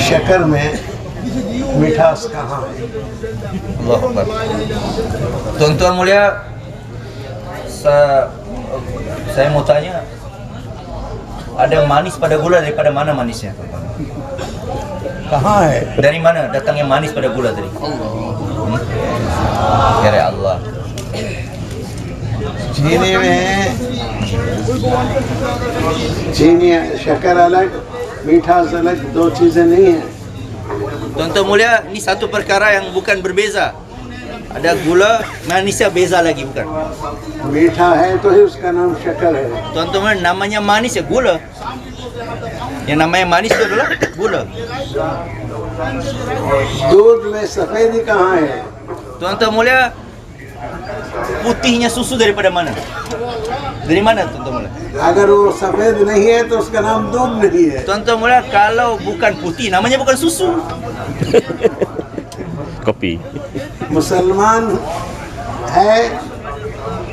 शक्कर में मिठास कहाँ है? Allah Akbar. Tuan-tuan mulia, saya mau tanya, ada manis pada gula daripada mana manisnya? कहाँ है? Dari mana datangnya manis pada gula tadi? Ya Allah. चीनी शक्कर अलग, मिठास अलग, दो चीजें नहीं है। Tuan-tuan mulia, ini satu perkara yang bukan berbeza. Ada gula, manisnya beza lagi bukan? मीठा है तो ही उसका नाम शक्कर है। Tuan-tuan mulia, namanya manis ya gula. Yang namanya manis itu adalah gula. दूध में सफेदी कहाँ है? Tuan-tuan mulia, putihnya susu daripada mana? Dari mana tuan-tuan mulia? अगर वो सफेद नहीं है तो उसका नाम दूध नहीं है। Tuan-tuan mulia, kalau bukan putih, namanya bukan susu. Kopi. मुसलमान है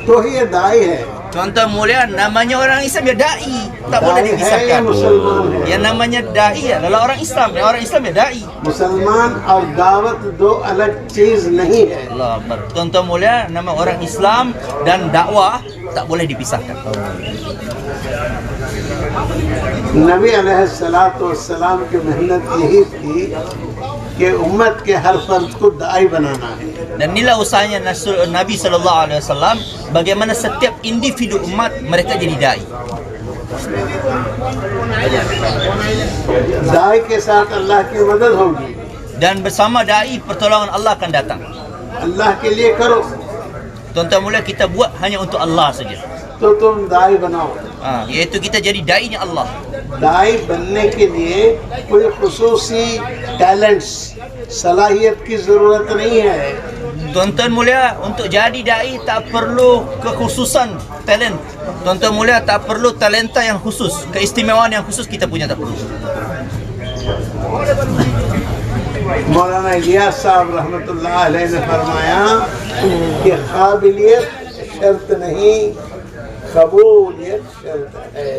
तो ही ये दाई है। Tuan-tuan mulia, namanya orang Islam ya dai, tak boleh दाई है या dipisahkan. मुसलमान है? Yang namanya dai adalah orang Islam, yang orang Islam ya dai. मुसलमान और दावत दो अलग चीज नहीं है। Allah Akbar. Tuan-tuan mulia, nama orang Islam dan dakwah tak boleh dipisahkan. नबी अलैहिस्सलाम की मेहनत यही थी कि उम्मत के हर फर्द को दाई बनाना है। Dan inilah usahanya Nabi SAW, bagaimana setiap individu umat mereka jadi dai. दाई के साथ अल्लाह की मदद होगी। Dan bersama dai pertolongan Allah akan datang. अल्लाह के लिए करो Tuan-tuan mulia, kita buat hanya untuk Allah saja. तो तुम दाई बनाओ। Iaitu kita jadi dai-nya Allah. दाई बनने के लिए कोई खुसूसी टैलेंट्स सलाहियत की जरूरत नहीं है। Tuan-tuan mulia, untuk jadi dai tak perlu kekhususan talent. Tuan-tuan mulia, tak perlu talenta yang khusus, keistimewaan yang khusus kita punya tak perlu. मौलाना इलियास साहब रहमतुल्लाह अलैह ने फरमाया कि काबिलियत शर्त नहीं, कबूलियत शर्त है।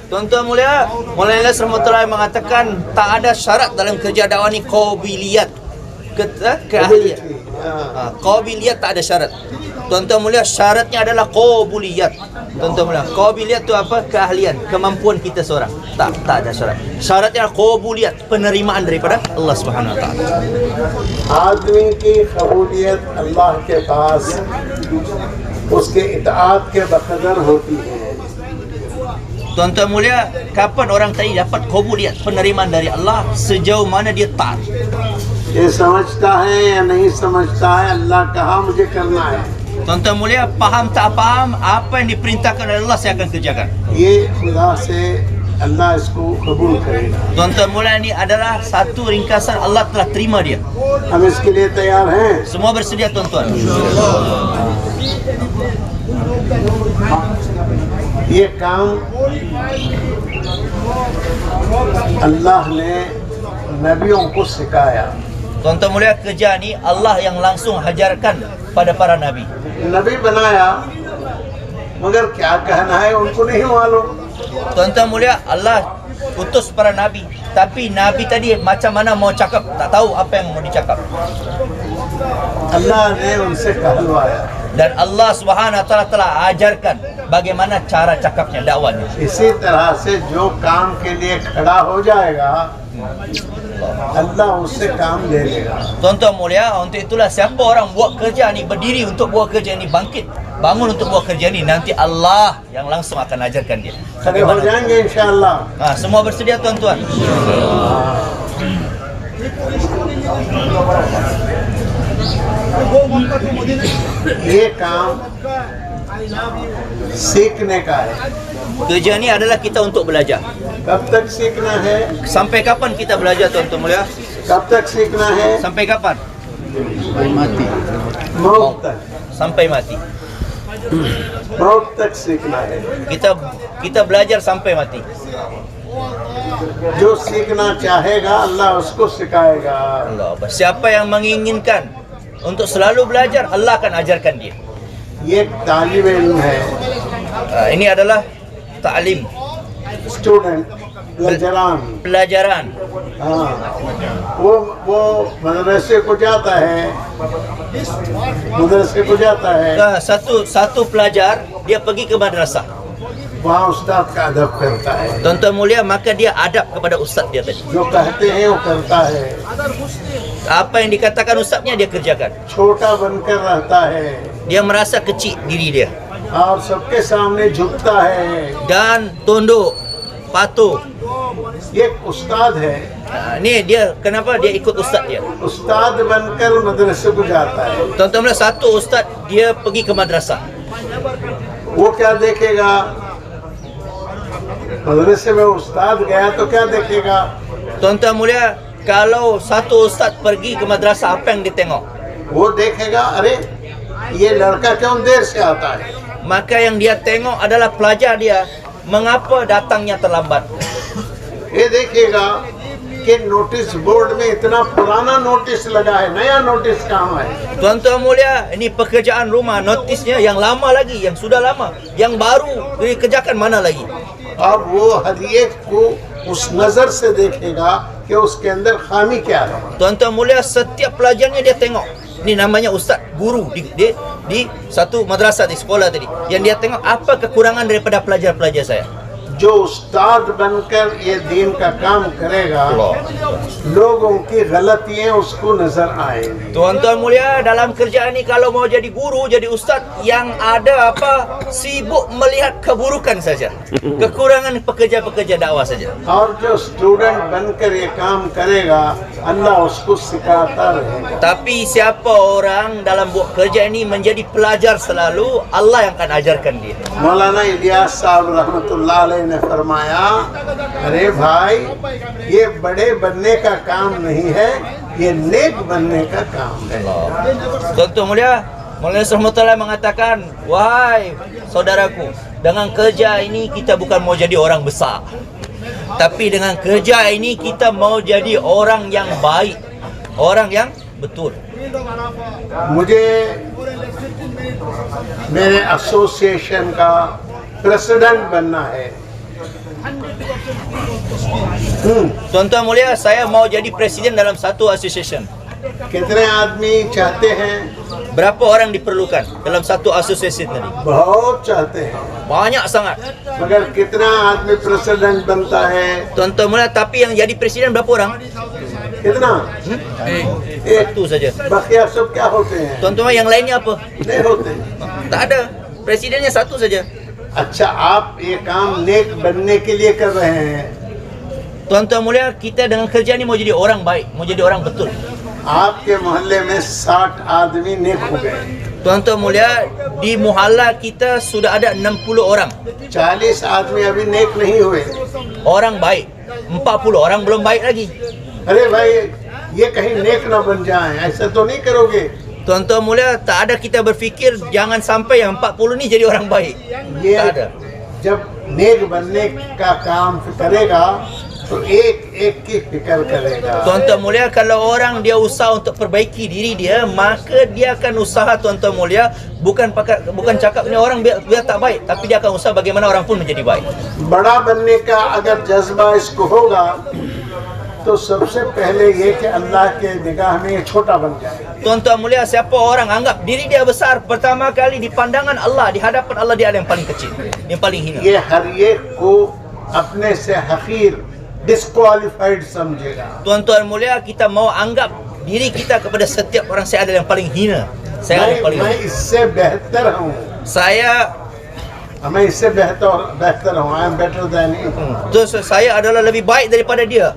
Tuan-tuan mulia, Maulana Ilyas rahmatullahi mengatakan tak ada syarat dalam kerja dakwah ni qabiliyat, keahlian. Qabiliyat tak ada syarat. Tuan-tuan mulia, syaratnya adalah qabuliyat. Tuan-tuan mulia, qabiliyat itu apa? Keahlian, kemampuan kita seorang. Tak ada syarat. Syaratnya adalah qabuliyat, penerimaan daripada Allah Subhanahu wa taala. आदमी की कबूलियत अल्लाह के पास उसके इताअत के बकदर होती है। Tuan-tuan mulia, kapan orang tadi dapat qabuliyat, penerimaan dari Allah? Sejauh mana dia taat. ये समझता है या नहीं समझता है, अल्लाह कहा मुझे करना है, Tuan-tuan mulia, faham tak faham, apa yang diperintahkan oleh Allah saya akan kerjakan. ये खुदा से अल्लाह इसको कबूल करेगा। Tuan-tuan mulia, ini adalah satu ringkasan Allah telah terima dia. हम इसके लिए तैयार हैं। Semua bersedia tuan-tuan. ये काम अल्लाह ने नबियों को सिखाया। Tuan-tuan mulia, kerja ni Allah yang langsung hajarkan pada para nabi. नबी बनाया मगर क्या कहना है उनको नहीं मालूम। Tuan-tuan mulia, Allah utus para nabi, tapi nabi tadi macam mana mau cakap, tak tahu apa yang mau dicakap. अल्लाह ने उनसे कहलवाया। Dan Allah Subhanahu wa taala telah ajarkan bagaimana cara cakapnya, dakwanya. इसी तरह से जो काम के लिए खड़ा हो जाएगा अल्लाह उससे काम ले लेगा। Tuan-tuan mulia, untuk itulah siapa orang buat kerja ni, berdiri untuk buat kerja ni, bangkit, bangun untuk buat kerja ni, nanti Allah yang langsung akan ajarkan dia. खड़े हो जाएंगे इंशाअल्लाह। Semua bersedia tuan-tuan? ये काम सीखने का है। Kerja ni adalah kita untuk belajar. कब तक सीखना है? Sampai kapan kita belajar tuan-tuan mulia? कब तक सीखना है? Sampai kapan? मौत तक। Sampai mati. मौत तक सीखना है। Kita belajar sampai mati. जो सीखना चाहेगा अल्लाह उसको सिखाएगा। Allah. Siapa yang menginginkan untuk selalu belajar, Allah akan ajarkan dia. ये एक तालिब इल्म है, Ini adalah ta'lim. Student pelajaran. हाँ, वो मदरसे को जाता है, Satu pelajar dia pergi ke madrasah. वहाँ उस्ताद का अदब करता है, Tuan-tuan mulia, maka dia adab kepada ustaz dia tadi. जो कहते हैं वो करता है, Apa yang dikatakan ustaznya dia kerjakan. छोटा बनकर रहता है Dia merasa kecil diri dia और सबके सामने झुकता है। dan tunduk, patuh. ये एक उस्ताद है, Ni dia kenapa dia ikut ustaz dia. उस्ताद बनकर मदरसे को जाता है। Tuan-tuan mulia, satu ustaz dia pergi ke madrasah. वो क्या देखेगा? मदरसे में उस्ताद गया तो क्या देखेगा? Tuan-tuan mulia, kalau satu ustaz pergi ke madrasah, apa yang dia tengok? वो देखेगा, अरे ये लड़का क्यों देर से आता है? Maka yang dia tengok adalah pelajar dia mengapa datangnya terlambat. ये देखेगा कि नोटिस बोर्ड में इतना पुराना नोटिस लगा है, नया नोटिस कहाँ है? Tuan-tuan mulia, ini pekerjaan rumah, notisnya yang lama lagi, yang sudah lama, yang baru dikerjakan mana lagi. अब वो हर एक को उस नजर से देखेगा कि उसके अंदर खामी क्या है। Tuan-tuan mulia, setiap pelajarnya dia tengok. Ini namanya ustaz, guru di satu madrasah, di sekolah tadi. Yang dia tengok apa kekurangan daripada pelajar-pelajar saya. जो उस्ताद बनकर ये दीन का काम करेगा, लोगों की गलतियां उसको नजर आएंगी। Tuan-tuan mulia, dalam kerjaan ini kalau mau jadi guru, jadi ustaz, yang ada apa? Sibuk melihat keburukan saja. Kekurangan pekerja-pekerja dakwah saja. और जो स्टूडेंट बनकर ये काम करेगा, अल्लाह उसको सिखाता रहेगा। Tapi siapa orang dalam buat kerja ini menjadi pelajar selalu, Allah yang akan ajarkan dia. मौलाना इलियास साहब रहमतुल्लाह अलैह ने फरमाया, अरे भाई ये बड़े बनने का काम नहीं है, ये नेक बनने का काम है। Tuan-tuan mulia, Maulana Rahmatullah mengatakan, wahai saudaraku, dengan kerja ini kita bukan mau jadi orang besar, tapi dengan kerja ini kita mau jadi orang yang baik, orang yang betul. मुझे मेरे एसोसिएशन का प्रेसिडेंट बनना है। Tuan-tuan mulia, saya mau jadi presiden dalam satu association. कितने आदमी चाहते हैं? Berapa orang diperlukan dalam satu association tadi? बहुत चाहते हैं, Banyak sangat. मगर कितना आदमी प्रेसिडेंट बनता है? Tuan-tuan mulia, tapi yang jadi presiden berapa orang? कितना? एक। Satu saja. बाकी सब क्या होते हैं? Tuan-tuan, yang lainnya apa? नहीं होते। Tak ada. Presidennya satu saja. अच्छा, आप ये काम नेक बनने के लिए कर रहे हैं। Tuan-tuan mulia, kita dengan kerja ni mau jadi orang baik, mau jadi orang betul. आपके मोहल्ले में 60 आदमी नेक हो गए, Tuan-tuan mulia, di muhalla kita sudah ada 60 orang 40 आदमी अभी नेक नहीं हुए। orang baik, 40 orang belum baik lagi. अरे भाई, ये कहीं नेक ना बन जाए, ऐसा तो नहीं करोगे? Tuan-tuan mulia, tak ada kita berfikir jangan sampai yang 40 ni jadi orang baik. ये Tak ada. जब नेक बनने का काम करेगा तो एक एक की फिक्र करेगा। Tuan-tuan mulia, kalau orang dia usaha untuk perbaiki diri dia, maka dia akan usaha, tuan-tuan mulia, bukan cakap ni orang biar tak baik, tapi dia akan usaha bagaimana orang pun menjadi baik. बड़ा बनने का अगर जज्बा इसको होगा तो सबसे पहले ये कि अल्लाह के निगाह में ये छोटा बन जाए। Tuan-tuan mulia, siapa orang anggap diri dia besar, pertama kali di pandangan Allah, di hadapan Allah dia adalah yang paling kecil, yang paling hina. ये हर एक को अपने से हकीर डिस्क्वालिफाइड समझेगा। Tuan-tuan mulia, kita mau anggap diri kita kepada setiap orang, saya adalah yang paling hina, saya adalah yang paling मैं इससे बेहतर हूँ, मैं इससे बेहतर हूँ, I am better than him. Terus saya adalah lebih baik daripada dia.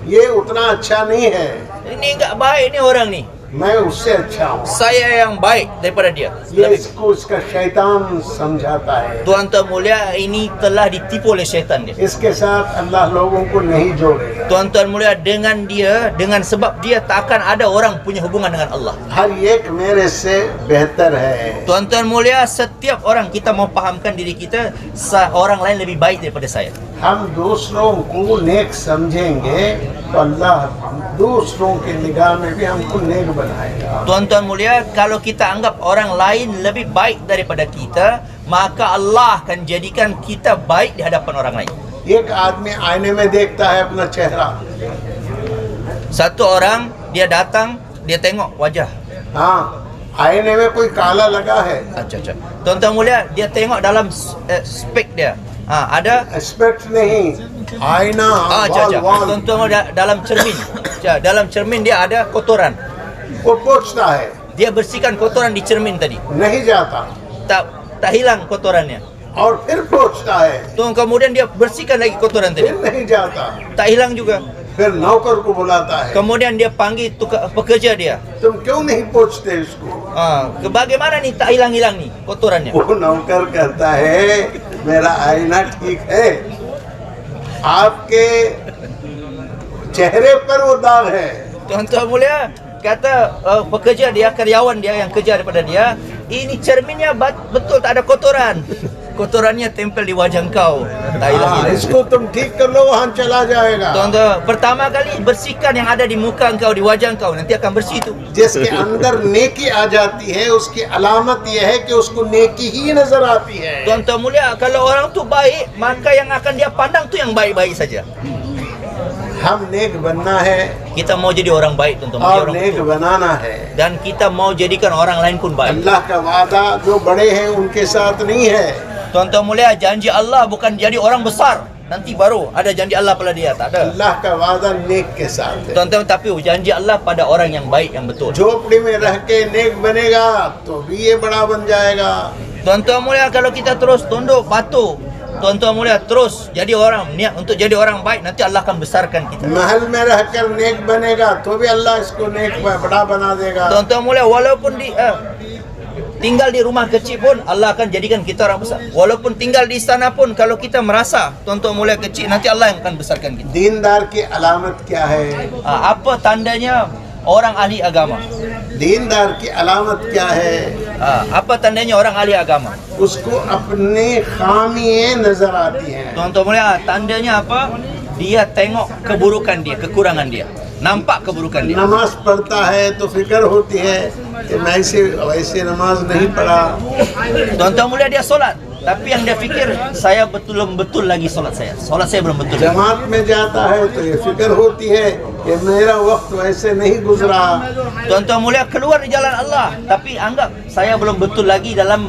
ये उतना अच्छा नहीं है, Ini enggak baik ni orang ni, मैं उससे अच्छा हूँ। saya yang baik daripada dia. ये इसको इसका शैतान समझाता है। Tuan-tuan mulia, ini telah ditipu oleh syaitan dia. इसके साथ अल्लाह लोगों को नहीं जोड़ेगा। Tuan-tuan mulia, dengan dia, dengan sebab dia tak akan ada orang punya hubungan dengan Allah. हर एक मेरे से बेहतर है। Tuan-tuan mulia, setiap orang kita mau pahamkan diri kita, orang lain lebih baik daripada saya. हम दूसरों को नेक समझेंगे तो अल्लाह दूसरों की निगाह में भी हमको नेक बनाएगा। Tuan-tuan mulia, kalau kita anggap orang lain lebih baik daripada kita, maka Allah akan jadikan kita baik di hadapan orang lain. एक आदमी आईने में देखता है अपना चेहरा, Satu orang dia datang, dia tengok wajah. हाँ, आईने में कोई काला लगा है, Acha. Tuan-tuan mulia, dia tengok dalam spek dia. Ada aspect नहीं, आईना, Acha. Wall, Tuan-tuan mulia, dalam cermin. Dalam cermin dia ada kotoran. वो पोंछता है, Dia bersihkan kotoran di cermin tadi. नहीं जाता, Tak hilang kotorannya. और फिर पोंछता है, Kemudian dia bersihkan lagi kotoran tadi. फिर नहीं जाता, Tak hilang juga. फिर नौकर को बुलाता है, Kemudian dia panggil pekerja dia. तुम क्यों नहीं पोंछते इसको? Bagaimana nih tak hilang-hilang nih kotorannya? वो नौकर कहता है मेरा आईना ठीक है, आपके चेहरे पर वो दाग है। Tuan-tuan mulia, kata pekerja dia, karyawan dia yang kerja daripada dia, ini cerminnya betul tak ada kotoran. Kotorannya tempel di wajah kau. Tak हाँ, hilang-hilang. इसको तुम ठीक कर लो, वहाँ चला जाएगा। Tuan-tuan, pertama kali bersihkan yang ada di muka engkau, di wajah engkau, nanti akan bersih itu. जिसके अंदर नेकी आ जाती है, उसकी अलामत यह है कि उसको नेकी ही नजर आती है। Tuan-tuan mulia, kalau orang tu baik, maka yang akan dia pandang tu yang baik-baik saja. हम नेक बनना है Kita mau jadi orang baik, tuan-tuan. Menjadi और orang नेक betul. बनाना है। Dan kita mau jadikan orang lain pun baik. अल्लाह का वादा जो बड़े हैं उनके साथ नहीं है, Tuan-tuan mulia, janji Allah bukan jadi orang besar. Nanti baru ada janji Allah pada dia. Tak ada. अल्लाह का वादा नेक के साथ है। Tuan-tuan, tapi janji Allah pada orang yang baik, yang betul. झोपड़ी में रह के नेक बनेगा तो भी ये बड़ा बन जाएगा। Tuan-tuan mulia, kalau kita terus tunduk patuh, tuan-tuan mulia terus jadi orang niat untuk jadi orang baik, nanti Allah akan besarkan kita. महल में रहकर नेक बनेगा तो भी अल्लाह इसको नेक बड़ा बना देगा। Tuan-tuan mulia, walaupun tinggal di rumah kecil pun Allah akan jadikan kita orang besar. Walaupun tinggal di istana pun, kalau kita merasa tuan-tuan mulia kecil, nanti Allah yang akan besarkan kita. दीनदार की अलामत क्या है? Apa tandanya orang ahli agama? दीनदार की अलामत क्या है? Apa tandanya orang ahli agama? उसको अपनी खामियां नजर आती हैं। Tuan-tuan mulia, tandanya apa? Dia tengok keburukan dia, kekurangan dia. Nampak keburukan dia. नमाज पढ़ता है तो फिक्र होती है कि मैं वैसे नमाज नहीं पढ़ा। Tuan-tuan mulia, dia solat, tapi yang dia fikir, saya belum betul lagi solat saya. Solat saya belum betul. जमात में जाता है तो ये फिक्र होती है कि मेरा वक्त वैसे नहीं गुजरा। Tuan-tuan mulia, keluar di jalan Allah, tapi anggap saya belum betul lagi dalam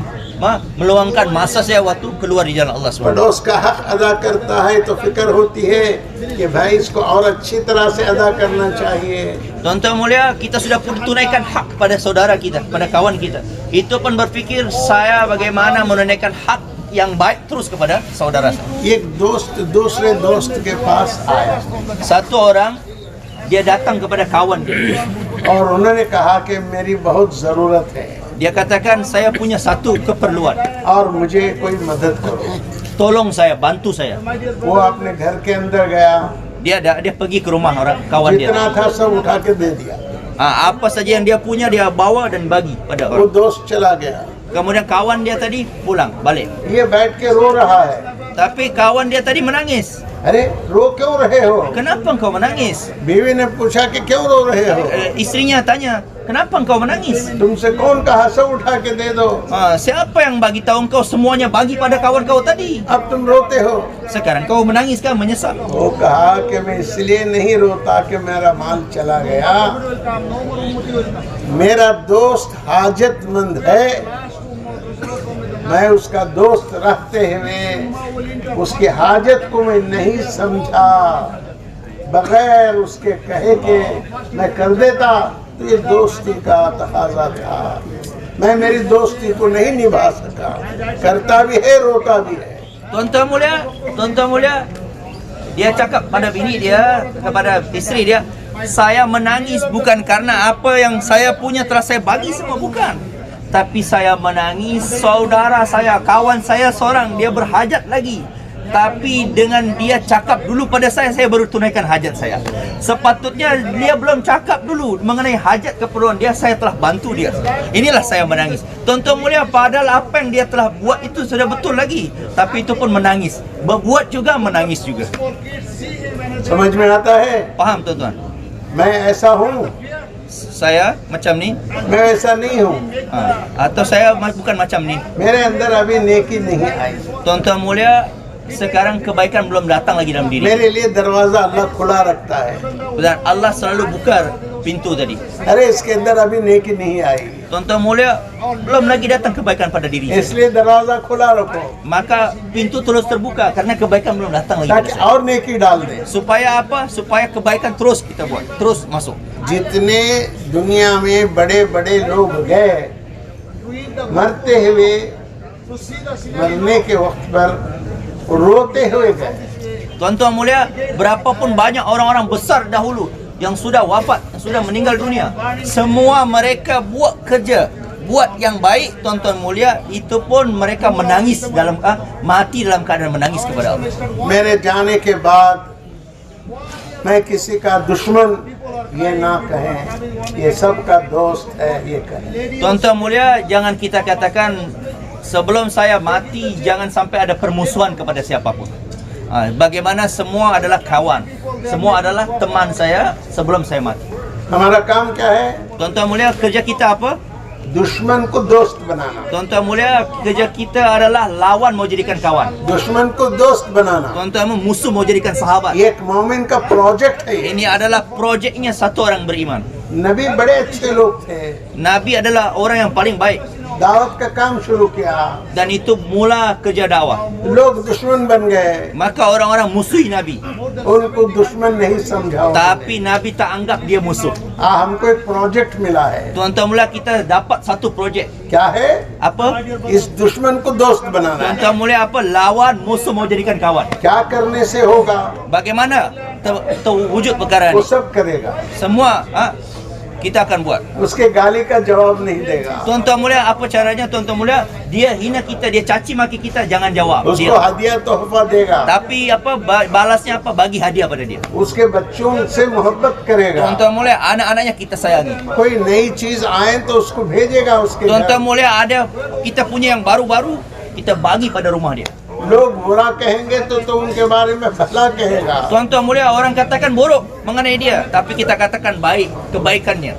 meluangkan masa saya waktu keluar di jalan Allah SWT. पड़ोस का हक अदा करता है तो फिक्र होती है कि भाई इसको और अच्छी तरह से अदा करना चाहिए। Tuan-tuan mulia, kita sudah pun tunaikan hak pada saudara kita, pada kawan kita. Itu pun berfikir saya bagaimana menunaikan hak yang baik terus kepada saudara saya. एक दोस्त दूसरे दोस्त के पास आया Satu orang dia datang kepada kawan dia. और उन्होंने कहा कि मेरी बहुत ज़रूरत है Dia katakan, saya punya satu keperluan. और मुझे कोई मदद करो। Tolong saya, bantu saya. वो अपने घर के अंदर गया, Dia pergi ke rumah orang kawan dia. जितना था सब उठा के दे दिया। Apa saja yang dia punya dia bawa dan bagi pada वो orang. दोस्त चला गया, Kemudian kawan dia tadi pulang balik. ये बैठ के रो रहा है। Tapi kawan dia tadi menangis. अरे रो क्यों रहे हो? Kenapa engkau menangis? बीवी ने पूछा कि क्यों रो रहे हो? Istrinya tanya, kenapa engkau menangis? तुमसे कौन कहा सब उठा के दे दो? Siapa yang bagi tahu engkau semuanya bagi pada kawan kau tadi? अब तुम रोते हो? Sekarang kau menangis kan, menyesal? वो कहा कि मैं इसलिए नहीं रोता कि मेरा माल चला गया, मेरा दोस्त हाजतमंद है, मैं उसका दोस्त रहते हुए उसकी हाजत को मैं नहीं समझा, बगैर उसके कहे के मैं कर देता तो ये दोस्ती का तकाजा था, मैं मेरी दोस्ती को नहीं निभा सका, करता भी है रोता भी है। Tuan-tuan mulia, dia cakap pada bini dia, kepada istri dia, saya menangis bukan karena apa yang saya punya telah saya bagi semua, bukan. Tapi saya menangis, saudara saya, kawan saya seorang, dia berhajat lagi. Tapi dengan dia cakap dulu pada saya baru tunaikan hajat saya. Sepatutnya dia belum cakap dulu mengenai hajat keperluan dia, saya telah bantu dia. Inilah saya menangis. Tuan-tuan mulia, padahal apa yang dia telah buat itu sudah betul lagi, tapi itu pun menangis. Berbuat juga, menangis juga. समझ में आता है? Faham tuan-tuan? मैं ऐसा हूँ, Saya macam ni, मैं ऐसा नहीं हूँ, atau saya bukan macam ni. मेरे अंदर अभी नेकी नहीं आई। Tuan-tuan mulia, sekarang kebaikan belum datang lagi dalam diri. मेरे लिए दरवाजा अल्लाह खुला रखता है। Dan Allah selalu buka pintu tadi. अरे इसके अंदर अभी नेकी नहीं आई, Tuan-tuan mulia, belum lagi datang kebaikan pada diri saya. इसलिए दरवाजा खुला रखो Maka pintu terus terbuka karena kebaikan belum datang lagi pada ताकि saya. और नेकी डाल दे। Supaya apa? Supaya kebaikan terus kita buat, terus masuk. जितने दुनिया में बड़े बड़े लोग गए, मरते हुए मरने के वक्त पर रोते हुए गए। Tuan-tuan mulia, berapapun banyak orang-orang besar dahulu yang sudah wafat, yang sudah meninggal dunia, semua mereka buat kerja, buat yang baik, tuan-tuan mulia, itu pun mereka menangis dalam mati dalam keadaan menangis kepada Allah. मेरे जाने के बाद मैं किसी का दुश्मन ये ना कहें, ये सबका दोस्त है ये कहें। Tuan-tuan mulia, jangan kita katakan sebelum saya mati jangan sampai ada permusuhan kepada siapapun. Bagaimana semua adalah kawan, semua adalah teman saya sebelum saya mati. हमारा काम क्या है? Tuan-tuan mulia, kerja kita apa? दुश्मन को दोस्त बनाना, Tuan-tuan mulia, kerja kita adalah lawan mau jadikan kawan. दुश्मन को दोस्त बनाना। Tuan-tuan musuh mau jadikan sahabat. ये एक मोमिन का प्रोजेक्ट है। ये Ini adalah projeknya satu orang beriman. नबी बड़े अच्छे लोग थे, Nabi adalah orang yang paling baik दावत का काम शुरू किया, dan itu mula kerja dakwah. लोग दुश्मन बन गए, Maka orang-orang musuhi Nabi, उनको दुश्मन नहीं समझा। tapi Nabi tak anggap dia musuh. हमको एक प्रोजेक्ट मिला है। Tuan-tuan mulia, kita dapat satu projek. क्या है? Apa? इस दुश्मन को दोस्त बनाना है। Tuan-tuan mulia, apa? Lawan musuh mau jadikan kawan. क्या करने से होगा? Bagaimana terwujud perkara वो ini? सब करेगा, Semua kita akan buat. उसके गाली का जवाब नहीं देगा, Tuan-tuan mulia, apa caranya? Tuan-tuan mulia, dia hina kita, dia caci maki kita, jangan jawab. उसको Dia. हदिया तोहफा देगा, Tapi apa balasnya apa? Bagi hadiah pada dia. उसके बच्चों से मोहब्बत करेगा। Tuan-tuan mulia, anak-anaknya kita sayangi. कोई नई चीज आए तो उसको भेजेगा उसके Tuan-tuan घर। mulia, ada kita punya yang baru-baru, kita bagi pada rumah dia. लोग बुरा कहेंगे तो उनके बारे में भला कहेगा। Tuan-tuan mulia, orang katakan buruk mengenai dia, tapi kita katakan baik, kebaikannya.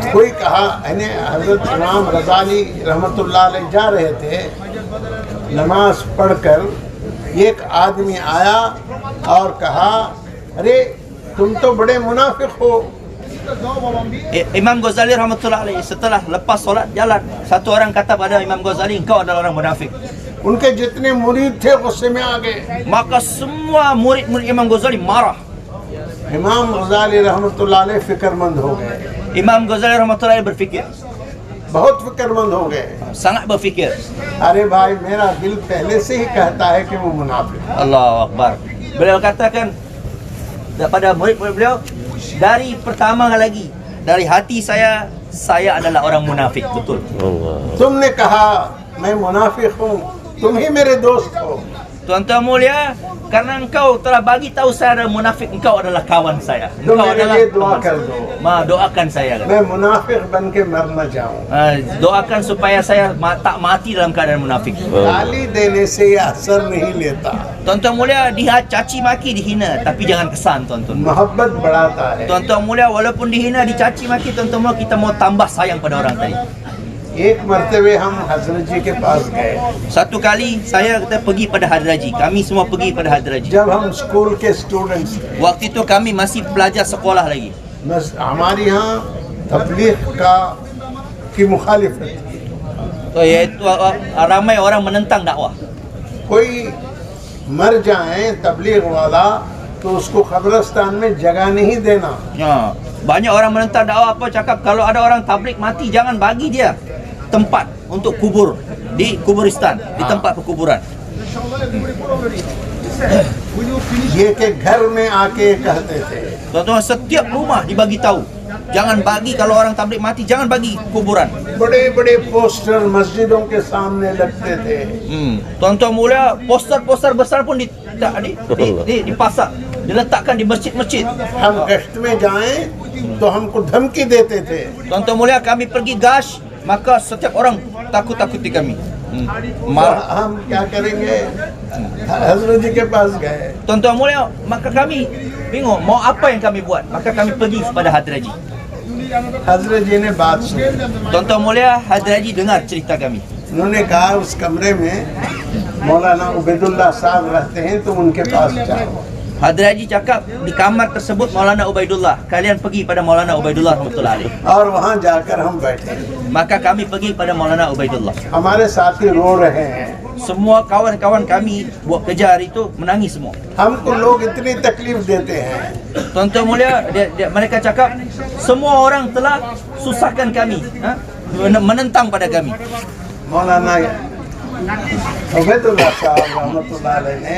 कोई कहा, हजरत इमाम रज़ाली रहमतुल्लाह अलैह जा रहे थे नमाज पढ़कर, एक आदमी आया और कहा, अरे तुम तो बड़े मुनाफिक हो। Imam Ghazali rahmatullah alaihi setelah lepas solat jalan, satu orang kata pada Imam Ghazali, engkau adalah orang munafik. उनके जितने मुरीद थे गुस्से में आ गए। Maka semua murid-murid Imam Ghazali marah. इमाम रज़ाली रहमतुल्लाह अलैह फिक्रमंद हो गए, Imam Ghazali rahmatullah alaihi berfikir, बहुत फिक्रमंद हो गए। sangat berfikir. अरे भाई, मेरा दिल पहले से ही कहता है कि वो मुनाफिक है। Allahu Akbar. Beliau katakan pada murid-murid beliau, dari pertama lagi, dari hati saya adalah orang munafik, betul. तुमने कहा मैं मुनाफिक हूँ, तुम ही मेरे दोस्त हो। Tuan-tuan mulia, karena engkau telah bagi tahu saya adalah munafik, engkau adalah kawan saya. तो Engkau मेरे adalah लिए दुआ teman कर saya. दो, Doakan saya. मैं मुनाफिक बन के मर न जाऊं। Doakan supaya saya tak mati dalam keadaan munafik. गाली देने से ये असर नहीं लेता, Tuan-tuan mulia, dia caci maki, dihina, tapi jangan kesan, tuan-tuan. मोहब्बत बढ़ाता है। Tuan-tuan mulia, walaupun dihina, dicaci maki, tuan-tuan mulia, kita mau tambah sayang pada orang tadi. एक मर्तबे हम हजरत जी के पास गए, Satu kali kita pergi pada Hadraji. Kami semua pergi pada Hadraji. जब हम स्कूल के स्टूडेंट्स थे। Waktu itu kami masih pelajar sekolah lagi. हमारे यहाँ तबलीग की मुखालिफत थी। Yaitu ramai orang menentang dakwah. कोई मर जाए तबलीग वाला तो उसको कब्रिस्तान में जगह नहीं देना। Ya, banyak orang menentang dakwah, apa cakap kalau ada orang tabligh mati jangan bagi dia tempat untuk kubur di kuburistan, di tempat perkuburan. ये के घर में आके कहते थे, Tuan-tuan, setiap rumah dibagi tahu, jangan bagi kalau orang tabligh mati, jangan bagi kuburan. बड़े बड़े पोस्टर मस्जिदों के सामने लगते थे। Tuan-tuan mulia, poster-poster besar pun dipasang, diletakkan di masjid-masjid. हम गश्त में जाएं तो हमको धमकी देते थे। Tuan-tuan mulia, kami pergi gash, maka setiap orang takut-takuti kami. हम क्या करेंगे? हजरत जी के पास गए, Tuan-tuan mulia, maka kami bingung mau apa yang kami buat. Maka kami pergi kepada Hadraji. हजरत जी ने बात सुनी, Tuan-tuan mulia, Hadraji dengar cerita kami. उन्होंने कहा उस कमरे में मौलाना उबैदुल्लाह साहब रहते हैं, तुम उनके पास जाओ। Hadrat Haji cakap di kamar tersebut Maulana Ubaidullah, kalian pergi pada Maulana Ubaidullah rahmatullahi alaih. और वहाँ जाकर हम बैठे, Maka kami pergi pada Maulana Ubaidullah. हमारे साथी रो रहे हैं, Semua kawan-kawan kami buat kerja hari itu menangis semua. हमको लोग इतनी तकलीफ देते हैं, Tuan-tuan mulia, mereka cakap semua orang telah susahkan kami, menentang pada kami. मौलाना उबैदुल्लाह साहब रहमतुल्लाह अलैह ने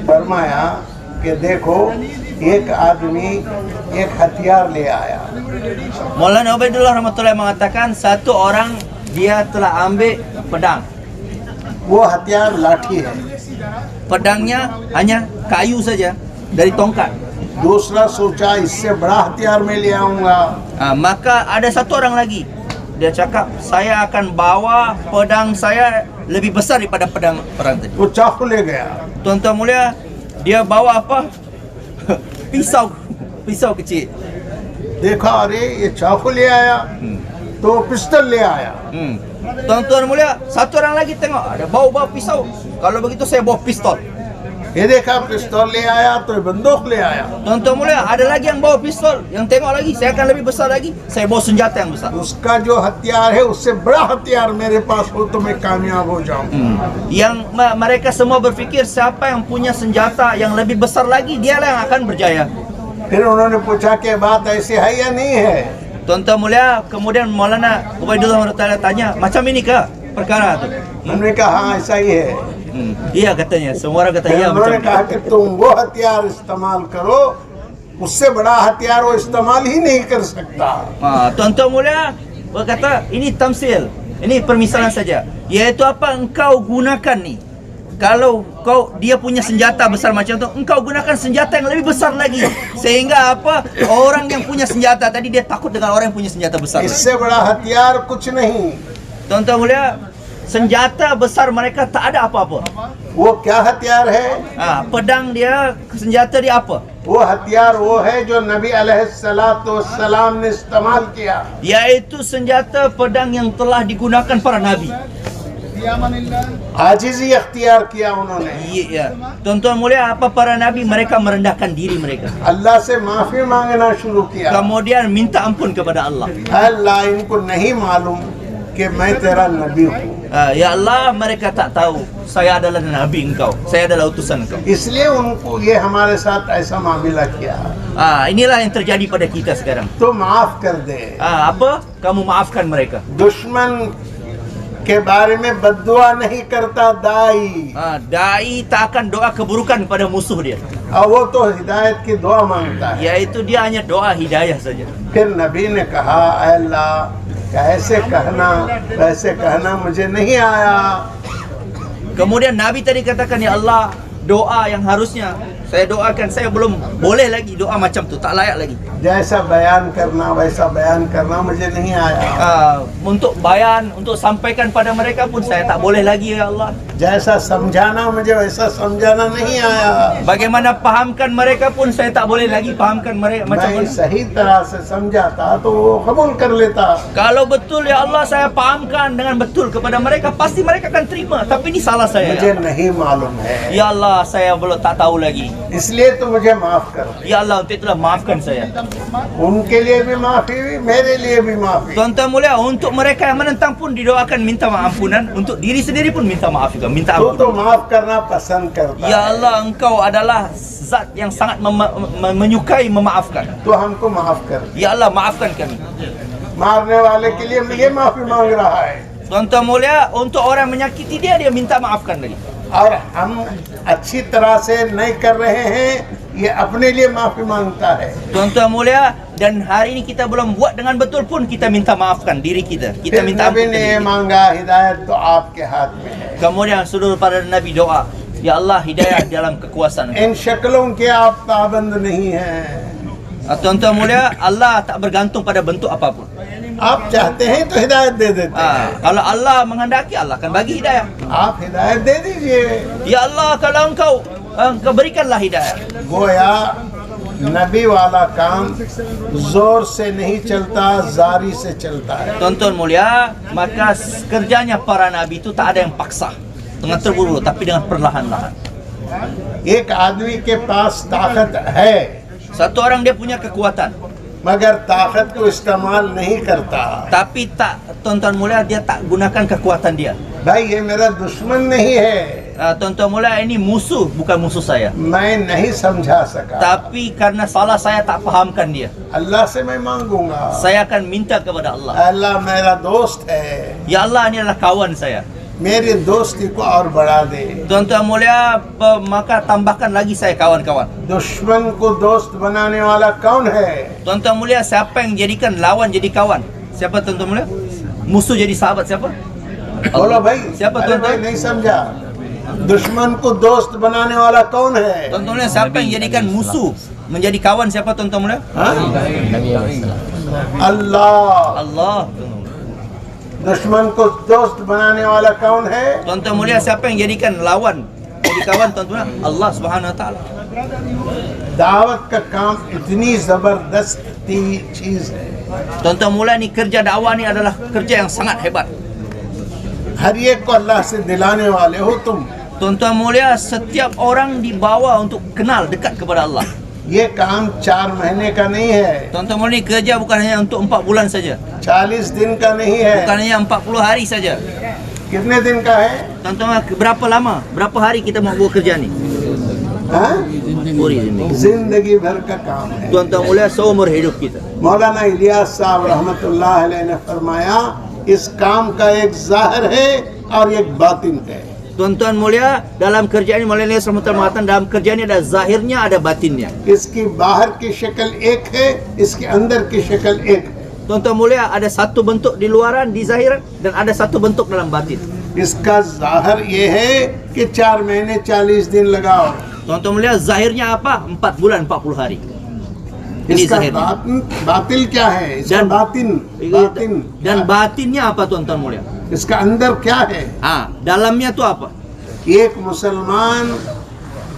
फरमाया कि देखो एक आदमी एक हथियार ले आया, Maulana Ubaidullah rahmatullahi mengatakan satu orang dia telah ambil pedang. वो हथियार लाठी है। Pedangnya hanya kayu saja dari tongkat. दूसरा सोचा इससे बड़ा हथियार मैं ले आऊंगा, Maka ada satu orang lagi, dia cakap saya akan bawa pedang saya lebih besar daripada pedang perang tadi. वो चाकू ले गया। Tuan-tuan mulia, dia bawa apa? pisau kecil. देखा अरे ये चाकू ले आया, तो पिस्टल ले आया। Tuan-tuan mulia, satu orang lagi tengok ada bawa pisau. Kalau begitu saya bawa pistol. ये देखा पिस्तौल ले आया, तो ये बंदूक ले आया। Tuan-tuan mulia, ada lagi yang bawa pistol. Yang tengok lagi, saya akan lebih besar lagi. Saya bawa senjata yang besar. उसका जो हथियार है उससे बड़ा हथियार मेरे पास हो तो मैं कामयाब हो जाऊं। Yang mereka semua berfikir siapa yang punya senjata yang lebih besar lagi, dialah yang akan berjaya. फिर उन्होंने पूछा कि बात ऐसी है या नहीं है? Tuan-tuan mulia, kemudian Maulana Ubaidullah tanya, macam ini kah perkara tu? उन्होंने कहा हाँ ऐसा ही है। Iya katanya, semua orang kata फिर iya macam उन्होंने itu. कहा कि तुम वो हथियार इस्तेमाल करो, उससे बड़ा हथियार वो इस्तेमाल ही नहीं कर सकता। Tuan-tuan mulia berkata ini tamsil, ini permisalan saja. Yaitu apa engkau gunakan ni. Kalau dia punya senjata besar macam tu, engkau gunakan senjata yang lebih besar lagi. Sehingga apa? Orang yang punya senjata tadi dia takut dengan orang yang punya senjata besar. इससे बड़ा हथियार कुछ नहीं। Tuan-tuan mulia, senjata besar mereka tak ada apa-apa. वो क्या हथियार है? Pedang dia, senjata dia apa? वो हथियार वो है जो नबी अलैहिस्सलाम ने इस्तेमाल किया। Yaitu senjata pedang yang telah digunakan para nabi. आजिज़ी अख्तियार किया उन्होंने। Ya. Tuan-tuan mulia, apa para nabi mereka merendahkan diri mereka. अल्लाह से माफी मांगना शुरू किया। Kemudian minta ampun kepada Allah. अल्लाह इनको नहीं मालूम कि मैं तेरा नबी हूँ, Ya Allah, mereka tak tahu saya adalah nabi engkau, saya adalah utusan engkau. इसलिए उनको ये हमारे साथ ऐसा मामला किया। Inilah yang terjadi pada kita sekarang. तो माफ कर दे। Apa? Kamu maafkan mereka. दुश्मन के बारे में बद्दुआ नहीं करता दाई, Dai tak akan doa keburukan pada musuh dia. और वो तो हिदायत की दुआ मांगता है। Yaitu dia hanya doa hidayah saja. फिर नबी ने कहा ऐ अल्लाह कैसे कहना वैसे कहना मुझे नहीं आया। Kemudian Nabi tadi katakan, ya Allah, doa yang harusnya saya doakan, saya belum boleh lagi doa macam tu, tak layak lagi. जैसा बयान करना वैसा बयान करना मुझे नहीं आया। Untuk bayan, untuk sampaikan pada mereka pun saya tak boleh lagi, ya Allah. जैसा समझाना मुझे वैसा समझाना नहीं आया। Bagaimana pahamkan mereka pun saya tak boleh lagi pahamkan mereka macam मैं mana. सही तरह से समझाता तो वो कबूल कर लेता। Kalau betul ya Allah saya pahamkan dengan betul kepada mereka, pasti mereka akan terima. Tapi ini salah saya. मुझे नहीं मालूम है, Ya Allah, saya belum tak tahu lagi. इसलिए तो मुझे माफ कर। Ya Allah, untuk itulah maafkan saya. उनके लिए भी माफी, मेरे लिए भी माफी। Tuan-tuan mulia, untuk mereka yang menentang pun didoakan minta ampunan, untuk diri sendiri pun minta maaf juga, minta तू तो ampun. माफ करना पसंद करता Ya है, Allah, engkau adalah zat yang sangat menyukai memaafkan. तो हमको माफ कर। Ya Allah, maafkan kami. मारने वाले के लिए ये माफी मांग रहा है, Tuan-tuan mulia, untuk orang menyakiti dia, dia minta maafkan lagi. और हम अच्छी तरह से नहीं कर रहे हैं, ये अपने लिए माफी मांगता है। Tuan-tuan mulia, dan hari ini kita belum buat dengan betul pun kita minta maafkan diri kita. Kita फिर minta नबी ampun ने diri kita. मांगा हिदायत तो आपके हाथ में है। Kemudian seluruh para nabi doa, ya Allah, hidayah dalam kekuasaan Engkau. इन शक्लों के आप पाबंद नहीं हैं। Tuan-tuan mulia, Allah tak bergantung pada bentuk apapun. आप चाहते हैं तो हिदायत दे देते हैं, Kalau Allah menghendaki, Allah akan bagi hidayah. आप हिदायत दे दीजिए। Ya Allah, kalau engkau berikanlah hidayah. गोया नबी वाला काम जोर से नहीं चलता, जारी से चलता है। Tuan-tuan mulia, maka kerjanya para nabi itu tak ada yang paksa dengan terburu, tapi dengan perlahan-lahan. एक आदमी के पास ताकत है Satu orang dia punya kekuatan, मगर ताकत को इस्तेमाल नहीं करता। tapi tak, tuan-tuan mulia, dia tak gunakan kekuatan dia. भाई ये मेरा दुश्मन नहीं है, Tuan-tuan mulia, ini musuh, bukan musuh saya. मैं नहीं समझा सका, Tapi karena salah saya tak fahamkan dia, अल्लाह से मैं मांगूंगा। saya akan minta kepada Allah. अल्लाह मेरा दोस्त है, Ya Allah, ini adalah kawan saya. मेरी दोस्ती को और बढ़ा दे। Tuan-tuan mulia, maka tambahkan lagi saya kawan-kawan. दुश्मन को दोस्त बनाने वाला कौन है? Tuan-tuan mulia, siapa yang jadikan lawan jadi kawan? Siapa tuan-tuan mulia? Musuh jadi sahabat siapa? बोलो भाई, Siapa अरे भाई tuan-tuan? नहीं समझा। दुश्मन को दोस्त बनाने वाला कौन है? Tuan-tuan mulia, siapa yang jadikan musuh menjadi kawan siapa tuan-tuan mulia? हाँ? अल्लाह। Allah. दुश्मन को दोस्त बनाने वाला कौन है? Tuan-tuan mulia, siapa yang jadikan lawan jadi kawan tuan-tuan mulia? Allah Subhanahu wa taala. दावत का काम इतनी जबरदस्त चीज है, Tuan-tuan mulia, ni kerja dakwah ni adalah kerja yang sangat hebat. हर एक को अल्लाह से दिलाने वाले हो तुम। Tuan-tuan mulia, setiap orang dibawa untuk kenal dekat kepada Allah. ये काम 4 महीने का नहीं है, Tuan-tuan mulia, ni kerja bukan hanya untuk 4 bulan saja, 40 दिन का नहीं है। bukan hanya 40 hari saja. कितने दिन का है? Tuan-tuan mulia, berapa lama, berapa hari kita mau buat kerja ni? हाँ? Uri ini. जिंदगी भर का काम है। Tuan-tuan mulia, seumur hidup kita. मौलाना इलियास साहब रहमतुल्लाह अलैह ने फरमाया, इस काम का एक जाहिर है और एक बातिन है। Tuan-tuan mulia, dalam kerja ini Maulana Rahmatullah mengatakan dalam kerja ini ada zahirnya, ada batinnya. इसकी बाहर की शक्ल एक है, इसके अंदर की शक्ल एक है। Tuan-tuan mulia, ada satu bentuk di luaran, di zahiran, dan ada satu bentuk dalam batin. इसका जाहिर ये है कि 4 महीने 40 दिन लगाओ, Tuan-tuan mulia, zahirnya apa? 4 bulan 40 hari. Ini इसका zahirnya. बातिल क्या है? इसका Dan- बातिन बातिन Dan batinnya apa tuan-tuan mulia? इसका अंदर क्या है? Dalamnya itu apa? एक मुसलमान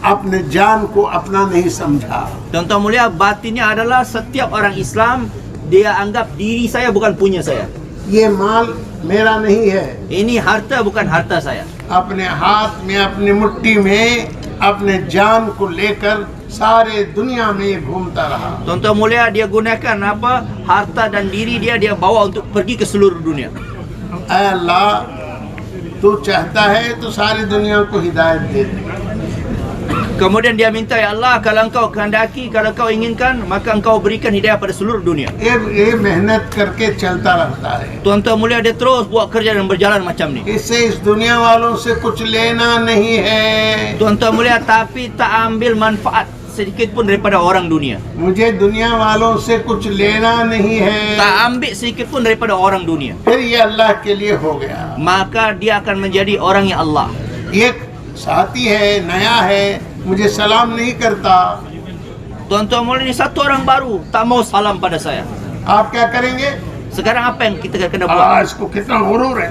अपने जान को अपना नहीं समझा, Tuan-tuan mulia, batinnya adalah setiap orang Islam dia anggap diri saya bukan punya saya. ये माल मेरा नहीं है। Ini harta bukan harta saya. अपने हाथ में, अपनी मुट्ठी में अपने जान को लेकर सारे दुनिया में घूमता रहा। Tuan-tuan mulia, dia gunakan apa? Harta dan diri dia bawa untuk pergi ke seluruh dunia. ऐ अल्लाह, तू चाहता है तो सारी दुनिया को हिदायत दे दे। Kemudian dia minta, ya Allah, kalau engkau kehendaki, kalau engkau inginkan, maka engkau berikan hidayah pada seluruh dunia. ये मेहनत करके चलता रहता है। Tuan-tuan mulia, dia terus buat kerja dan berjalan macam ni. इससे इस दुनिया वालों से कुछ लेना नहीं है। Tuan-tuan mulia, tapi tak ambil manfaat sedikit pun daripada orang dunia. मुझे दुनिया वालों से कुछ लेना नहीं है। Tak ambil sedikit pun daripada orang dunia. फिर ये अल्लाह के लिए हो गया। Maka dia akan menjadi orang yang Allah. एक साथी है, नया है, मुझे सलाम नहीं करता, Tuan-tuan mulia, ni satu orang baru tak mau salam pada saya. आप क्या करेंगे? Sekarang apa yang kita kena buat? इसको कितना गुरूर है।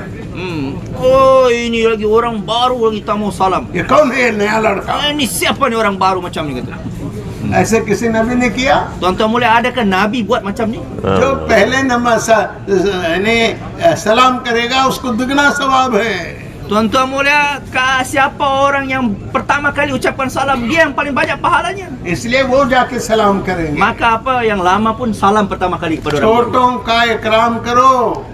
Oh, ini lagi orang baru lagi tak mau salam. ये कौन है ये नया लड़का? Ini siapa ni orang baru macam ni kata. ऐसे किसी नबी ने किया? Tuan-tuan mulia, adakah Nabi buat macam ni? जो पहले सलाम करेगा उसको दुगना सवाब है। Tuan-tuan mulia, siapa orang yang pertama kali ucapkan salam, dia yang paling banyak pahalanya. इसलिए वो जाके सलाम करेंगे। Maka apa yang lama pun salam pertama kali kepada orang baru. छोटों का इकराम करो,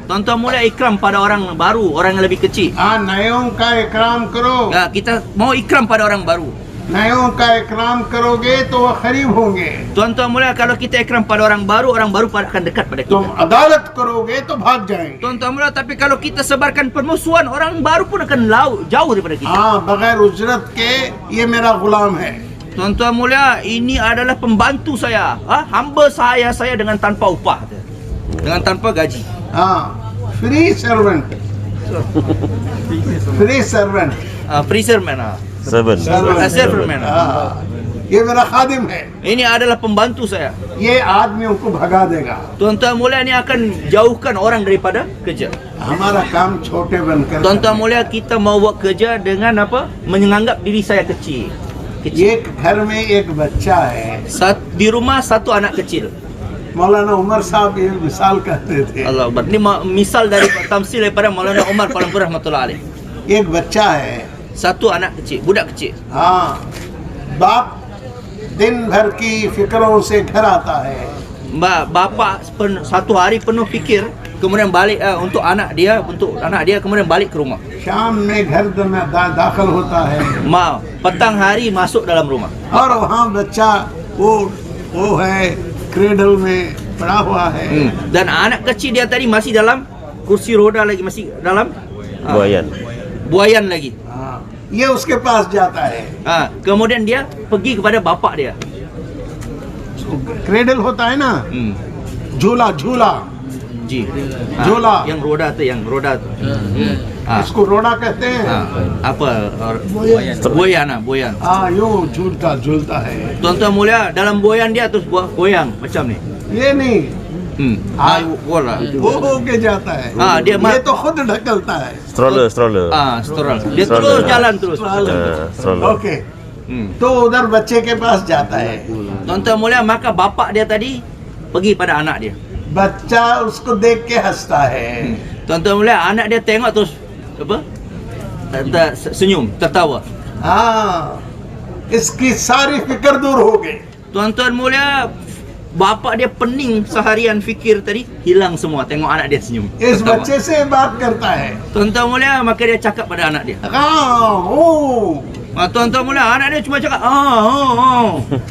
Tuan-tuan mulia, ikram pada orang baru, orang yang lebih kecil. नयों का इकराम करो। Kita mau ikram pada orang baru. नयों का इकराम करोगे तो वो करीब होंगे। Tuan-tuan mulia, kalau kita ikram pada orang baru akan dekat pada तुम kita. अदालत करोगे तो भाग जाएंगे। Tuan-tuan mulia, tapi kalau kita sebarkan permusuhan, orang baru pun akan jauh daripada kita. हाँ, बगैर उजरत के ये मेरा गुलाम है। Tuan-tuan mulia, ini adalah pembantu saya, hamba saya dengan tanpa upah, dengan tanpa gaji. हाँ, free servant, free servant, Free servant. Servant. हाँ, ये मेरा खादिम है। Ini adalah pembantu saya. ये आदमियों को भगा देगा। Tuan-tuan mulia, ini akan jauhkan orang daripada kerja. हमारा काम छोटे बनकर Tuan-tuan mulia, kita mau buat kerja dengan apa? Menganggap diri saya kecil. kecil. एक घर में एक बच्चा है। Di rumah satu anak kecil. मौलाना उमर साहब ये मिसाल कहते थे। Allah Akbar. Ini misal dari tamsil daripada Maulana Umar Palampur rahmatullah alaih. एक बच्चा है, Satu anak kecil, budak kecil. हाँ, बाप दिन भर की फिक्रों से घर आता है, Bapa satu hari penuh fikir, kemudian balik untuk anak dia, kemudian balik ke rumah. शाम में घर में दाखिल होता है Petang hari masuk dalam rumah. और वहाँ बच्चा वो है क्रेडल में पड़ा हुआ है। Dan anak kecil dia tadi masih dalam kursi roda lagi, masih dalam buayan lagi. हाँ, ये उसके पास जाता है। Kemudian dia pergi kepada bapak dia. Cradle होता है ना, झूला झूला Ji. Jola. Yang roda tu, yang roda tu. इसको रोड़ा कहते हैं। Apa? Buayan. हाँ, यूं झूलता झूलता है। Tuan-tuan mulia, dalam buayan dia terus goyang macam ni. ये नहीं, Bola. वो होके जाता है। dia ये तो खुद ढकलता है। Stroller. Stroller. Dia terus jalan terus. Stroller. Okay, तो उधर बच्चे के पास जाता है। Tuan-tuan mulia, maka bapak dia tadi pergi pada anak dia. बच्चा उसको देख के हंसता है। Tuan-tuan mulia, anak dia tengok terus apa? Senyum, tertawa. हाँ, इसकी सारी फिक्र दूर हो गई। Tuan-tuan mulia, bapak dia pening seharian fikir tadi hilang semua tengok anak dia senyum. इस tertawa. बच्चे से बात करता है। Tuan-tuan mulia, maka dia cakap pada anak dia. Tuan-tuan mulia, anak dia cuma cakap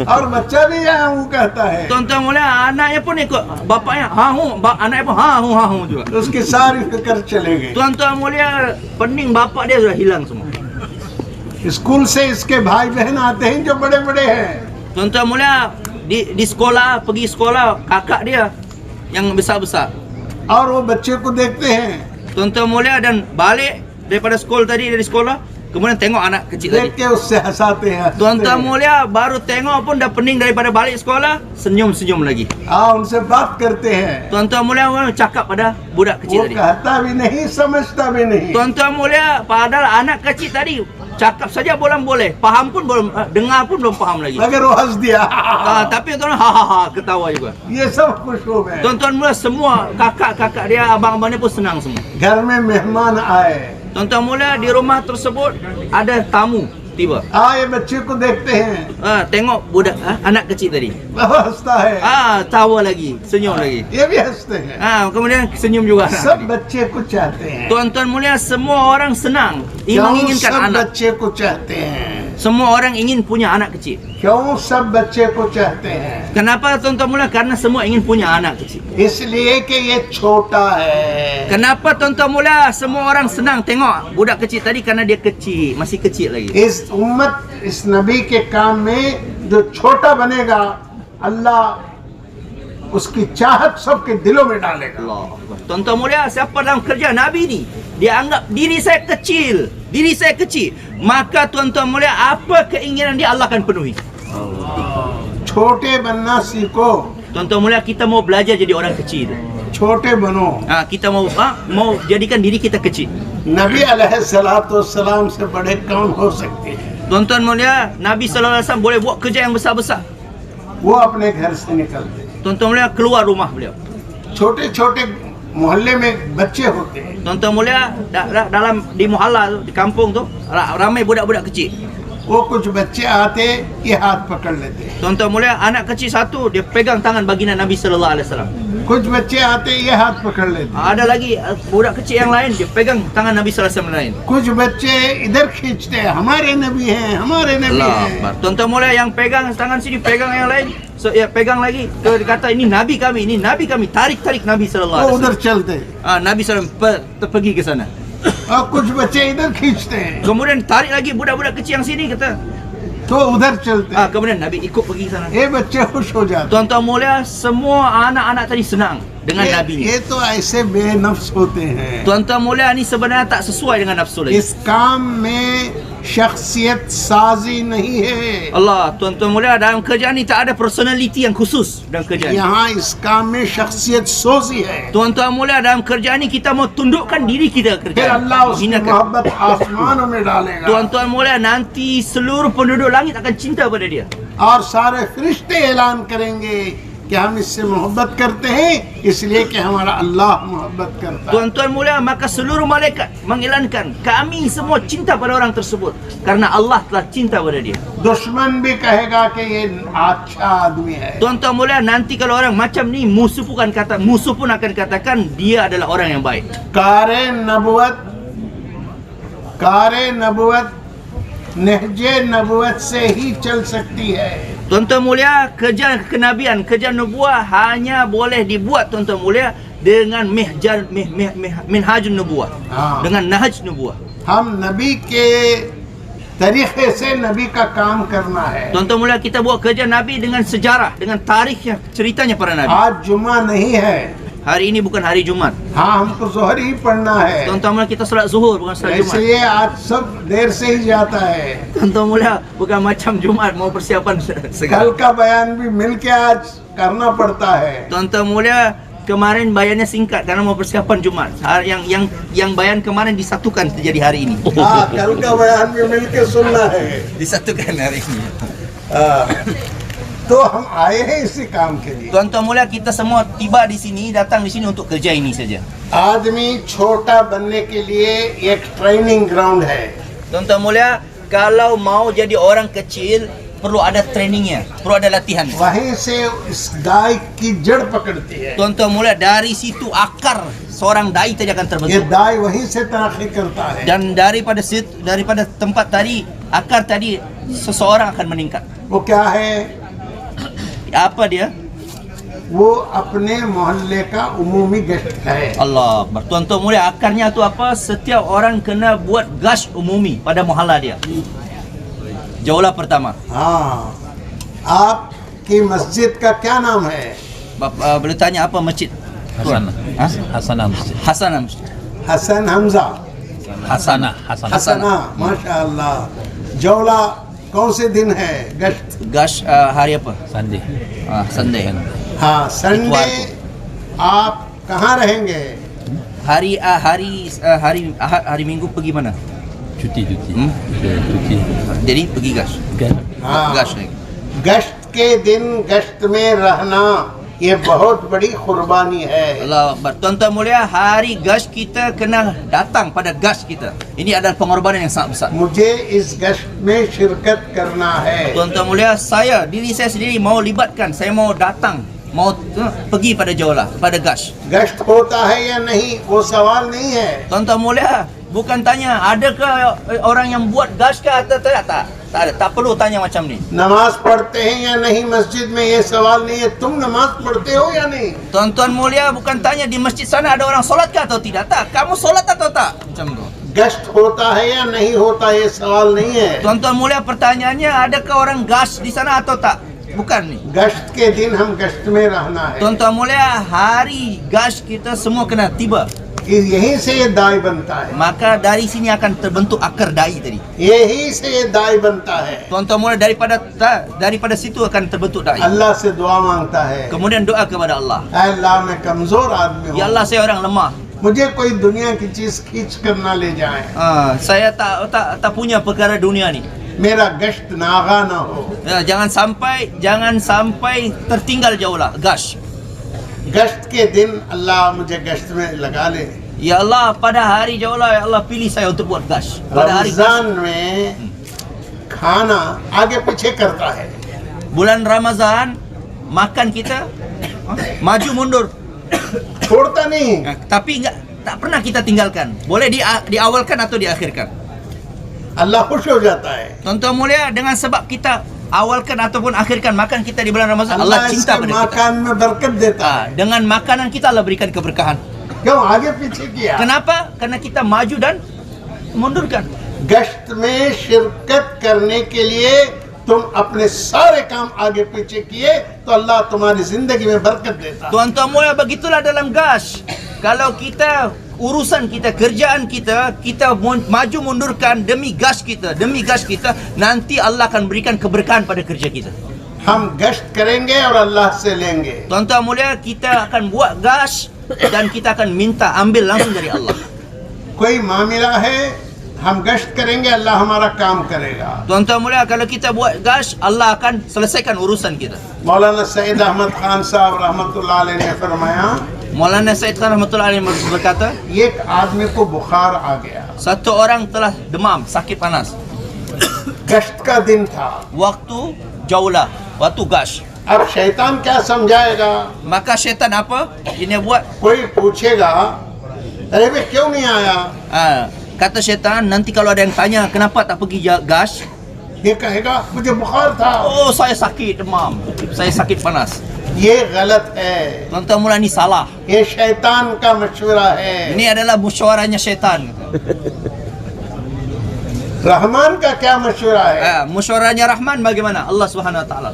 और बच्चा भी हाँ कहता है। Tuan-tuan mulia, anaknya pun ikut bapaknya anaknya pun juga. उसकी सारी फिक्र चले गई। Tuan-tuan mulia, pening bapak dia sudah hilang semua. School से इसके भाई बहन आते हैं जो बड़े बड़े हैं। Tuan-tuan mulia, di sekolah, pergi sekolah kakak dia yang besar-besar. और वो बच्चे को देखते हैं, Tuan-tuan mulia, dan balik daripada sekolah tadi, dari sekolah, kemudian tengok anak kecil देख tadi. के उससे हंसाते हैं। Tuan-tuan mulia, baru tengok pun dah pening daripada balik sekolah, senyum-senyum lagi. हाँ, उनसे बात करते हैं। Tuan-tuan mulia, cakap pada budak वो kecil tadi. कहता भी नहीं, समझता भी नहीं। Tuan-tuan mulia, padahal anak kecil tadi cakap saja boleh, faham pun belum, dengar pun belum faham lagi. मगर वो हंस दिया। Tapi tuan ha ketawa juga. ये सब खुश हो गए। Tuan-tuan mulia, semua kakak-kakak dia, abang-abang dia pun senang semua. घर में मेहमान आए, Tuan-tuan mulia, di rumah tersebut ada tamu tiba. आए बच्चे को देखते हैं, Tengok budak anak kecil tadi. वो हंसता है, Tawa lagi, senyum lagi. ये भी हंसते हैं। Kemudian senyum juga anak सब tadi. बच्चे को चाहते हैं। Tuan-tuan mulia, semua orang senang क्यों menginginkan सब anak. बच्चे को चाहते हैं? Semua orang ingin punya anak kecil. क्यों सब बच्चे को चाहते हैं? Kenapa tuan-tuan mulia? Karena semua ingin punya anak kecil. इसलिए कि ये छोटा है। Kenapa tuan-tuan mulia? Semua orang senang tengok budak kecil tadi karena dia kecil, masih kecil lagi. इस उम्मत, इस नबी के काम में जो छोटा बनेगा, अल्लाह उसकी चाहत सबके दिलों में डालेगा। Allah. Tuan-tuan mulia, siapa dalam kerja Nabi ni, dia anggap diri saya kecil, maka tuan-tuan mulia, apa keinginan dia Allah akan penuhi. छोटे बनना सीखो, Tuan-tuan mulia, kita mau belajar jadi orang kecil. छोटे बनो। Kita mau jadikan diri kita kecil. नबी अलैहिस्सलाम से बड़े काम हो सकते हैं। Tuan-tuan mulia, Nabi sallallahu alaihi wasallam boleh buat kerja yang besar-besar. वो अपने घर से निकलते हैं। Tuan-tuan mulia, keluar rumah beliau. छोटे छोटे मोहल्ले में बच्चे होते हैं, Tuan-tuan mulia, dalam di muhalla tu, di kampung tu, ramai budak-budak kecil. वो कुछ बच्चे आते ये हाथ पकड़ लेते हैं, Tuan-tuan mulia, anak kecil satu dia pegang tangan baginda Nabi sallallahu alaihi wasallam. कुछ बच्चे आते ये हाथ पकड़ लेते हैं, Ada lagi budak kecil yang lain dia pegang tangan Nabi sallallahu alaihi wasallam lain. कुछ बच्चे इधर खींचते हैं, हमारे नबी हैं, हमारे नबी Allah हैं। Akbar. Tuan-tuan mulia, yang pegang tangan sini pegang yang lain. Pegang lagi. Dia kata ini Nabi kami, tarik Nabi sallallahu वो alaihi उधर wasallam. चलते हैं, Nabi sallallahu alaihi wasallam pergi ke sana. और कुछ बच्चे इधर खींचते हैं, Kemudian tarik lagi budak-budak kecil yang sini kata. तो उधर चलते हैं। Kemudian Nabi ikut pergi sana. ये बच्चे खुश हो जाते Tuan-tuan mulia, semua anak-anak tadi senang dengan हैं। Nabi ni. ये तो ऐसे बेनफ्स होते हैं। Tuan-tuan mulia, ni sebenarnya tak sesuai dengan nafsu lagi. इस काम में शख्सियत साजी नहीं है। Allah, tuan-tuan mulia, dalam kerjaan ni tak ada personality yang khusus dalam kerjaan ni. यहाँ इस काम में शख्सियत सोजी है। Tuan-tuan mulia, dalam kerjaan ni kita mau tundukkan diri kita फिर kerjaan. अल्लाह उसकी Hinakan. मोहब्बत आसमानों में डालेगा Tuan-tuan mulia, nanti seluruh penduduk langit akan cinta pada dia. और सारे फरिश्ते ऐलान करेंगे कि हम इससे मोहब्बत करते हैं इसलिए कि हमारा अल्लाह मोहब्बत करता है। Tuan-tuan mulia, maka seluruh malaikat mengiklankan kami semua cinta pada orang tersebut karena Allah telah cinta pada dia. दुश्मन भी कहेगा कि ये अच्छा आदमी है। Tuan-tuan mulia, nanti kalau orang macam ni musuh pun akan katakan dia adalah orang yang baik. कारे नबुवत नहजे नबुवत से ही चल सकती है। Tuan-tuan mulia, kerja kenabian, kerja nubuah hanya boleh dibuat tuan-tuan mulia dengan minhajun nubuah. Dengan nahaj nubuah. हम नबी के तरीके से नबी का काम करना है। Tuan-tuan mulia, kita buat kerja Nabi dengan sejarah, dengan tarikhnya, ceritanya para Nabi. आज जुमा नहीं है। Hari ini bukan hari Jumat. हाँ, हमको जोहर ही पढ़ना है। Tuan-tuan mulia, kita solat zuhur bukan solat Jumat. इसलिए आज सब देर से ही जाता है। Tuan-tuan mulia, bukan macam Jumat mau persiapan segala. कल का बयान भी मिलके आज करना पड़ता है। Tuan-tuan mulia, kemarin bayannya singkat karena mau persiapan Jumat. Yang bayan kemarin disatukan jadi hari ini. हाँ, कल का बयान भी मिलके सुनना है। Disatukan hari ini. तो हम आए हैं इसी काम के लिए। Tuan-tuan mulia, kita semua tiba di sini, datang di sini untuk kerja ini saja. आदमी छोटा बनने के लिए एक ट्रेनिंग ग्राउंड है। Tuan-tuan mulia, kalau mau jadi orang kecil perlu ada trainingnya, perlu ada latihan. वहीं से इस दाई की जड़ पकड़ती है। Tuan-tuan mulia, dari situ akar seorang dai tadi akan ये terbentuk. दाई वहीं से तरक्की करता है। Dan daripada tempat tadi, akar tadi seseorang akan meningkat. वो क्या है? Apa dia? वो अपने मोहल्ले का उमूमी गश्त है। Allah Akbar. Tuan-tuan mulia, akarnya tu apa? Setiap orang kena buat gash umumi pada muhalla dia. Jaulah pertama. हाँ, आपकी मस्जिद का क्या नाम है? Boleh tanya apa masjid? Hasanah. Ha? Hasanah Masjid. Hasanah Masjid. Hasan Hamza. Hasanah. हसना, माशाअल्लाह। जौला कौन से दिन है गश्त? Gash hari apa? Sunday. Sunday. हाँ, संडे आप कहाँ रहेंगे? Hari Minggu pergi mana? Cuti. Cuti. Jadi pergi gash. Kan? हाँ, Gash lagi. गश्त के दिन गश्त में रहना ये बहुत बड़ी कुर्बानी है। Allah Akbar. Tuan-tuan mulia, hari gash kita kena datang pada gash kita. Ini adalah pengorbanan yang sangat besar. मुझे इस गश्त में शिरकत करना है। Tuan-tuan mulia, diri saya sendiri mau libatkan, saya mau datang, mau pergi pada Jaulah, pada gash. गश्त होता है या नहीं वो सवाल नहीं है। Tuan-tuan mulia, bukan tanya adakah orang yang buat gash ke atau tidak, tak ada, tak perlu tanya macam ni. नमाज पढ़ते हैं या नहीं मस्जिद में ये सवाल नहीं है। तुम नमाज पढ़ते हो या नहीं? Tuan-tuan mulia, bukan tanya di masjid sana ada orang solat ke atau tidak, tak, kamu solat atau tak, macam tu. गश्त होता है या नहीं होता ये सवाल नहीं है। Tuan-tuan mulia, pertanyaannya adakah orang gash di sana atau tak, bukan ni. गश्त के दिन हम गश्त में रहना है। Tuan-tuan mulia, hari gash kita semua kena tiba. यहीं से ये दाई बनता है। Maka dari sini akan terbentuk akar dai tadi. यहीं से ये दाई बनता है। Tuan-tuan mulia, daripada situ akan terbentuk dai. अल्लाह से दुआ मांगता है, Kemudian doa kepada Allah. ऐ अल्लाह मैं कमजोर आदमी Ya हूँ, Allah, saya orang lemah. मुझे कोई दुनिया की चीज खींच कर ना ले जाए। Saya tak punya perkara dunia ni. मेरा गश्त नागा ना हो। Jangan sampai tertinggal jauh lah gash. गश्त के दिन अल्लाह मुझे गश्त में लगा ले। Ya Allah, pada hari jauh lah, ya Allah pilih saya untuk buat gash. Pada hari gash, Ramzan में खाना आगे पीछे करता है। bulan Ramadan, makan kita maju mundur. छोड़ता नहीं। Tapi tak pernah kita tinggalkan. Boleh diawalkan atau diakhirkan. अल्लाह खुश हो जाता है। Tuan-tuan mulia, dengan sebab kita awalkan ataupun akhirkan makan kita di bulan Ramadan, Allah अल्लाह cinta इसके pada kita. मकान में बरकत देता है। Dengan makanan kita Allah berikan keberkahan. क्यों आगे पीछे किया? Kenapa? Karena kita maju dan mundurkan. गश्त में शिरकत करने के लिए तुम अपने सारे काम आगे पीछे किए तो अल्लाह तुम्हारी जिंदगी में बरकत देता है। Tuan-tuan mulia, begitulah dalam gash. Kalau kita urusan kita, kerjaan kita, kita maju mundurkan demi gas kita, nanti Allah akan berikan keberkahan pada kerja kita. हम गश्त करेंगे और अल्लाह से लेंगे. Tuan-tuan mulia, kita akan buat gas dan kita akan minta ambil langsung dari Allah. कोई मामला है, हम गश्त करेंगे, अल्लाह हमारा काम करेगा. Tuan-tuan mulia, kalau kita buat gas, Allah akan selesaikan urusan kita. मौलाना सईद अहमद खान साहब रहमतुल्लाह अलैह ने फरमाया, Maulana Said Khan rahmatullahi alaihi berkata, एक आदमी को बुखार आ गया. satu orang telah demam, sakit panas. गश्त का दिन था. Waktu jauhlah, waktu gas. अब शैतान क्या समझाएगा? Maka syaitan apa? Ini buat कोई पूछेगा, अरे वे क्यों नहीं आया? kata syaitan, nanti kalau ada yang tanya kenapa tak pergi gas, ये कहेगा मुझे बुखार था. oh saya sakit demam, saya sakit panas. ये गलत है. Tuan-tuan mulia, ini salah. ये शैतान का मशवरा है. Ini adalah musyawarahnya syaitan. Rahman का क्या मशवरा है? Musyawarahnya Rahman bagaimana? Allah Subhanahu Wa Taala.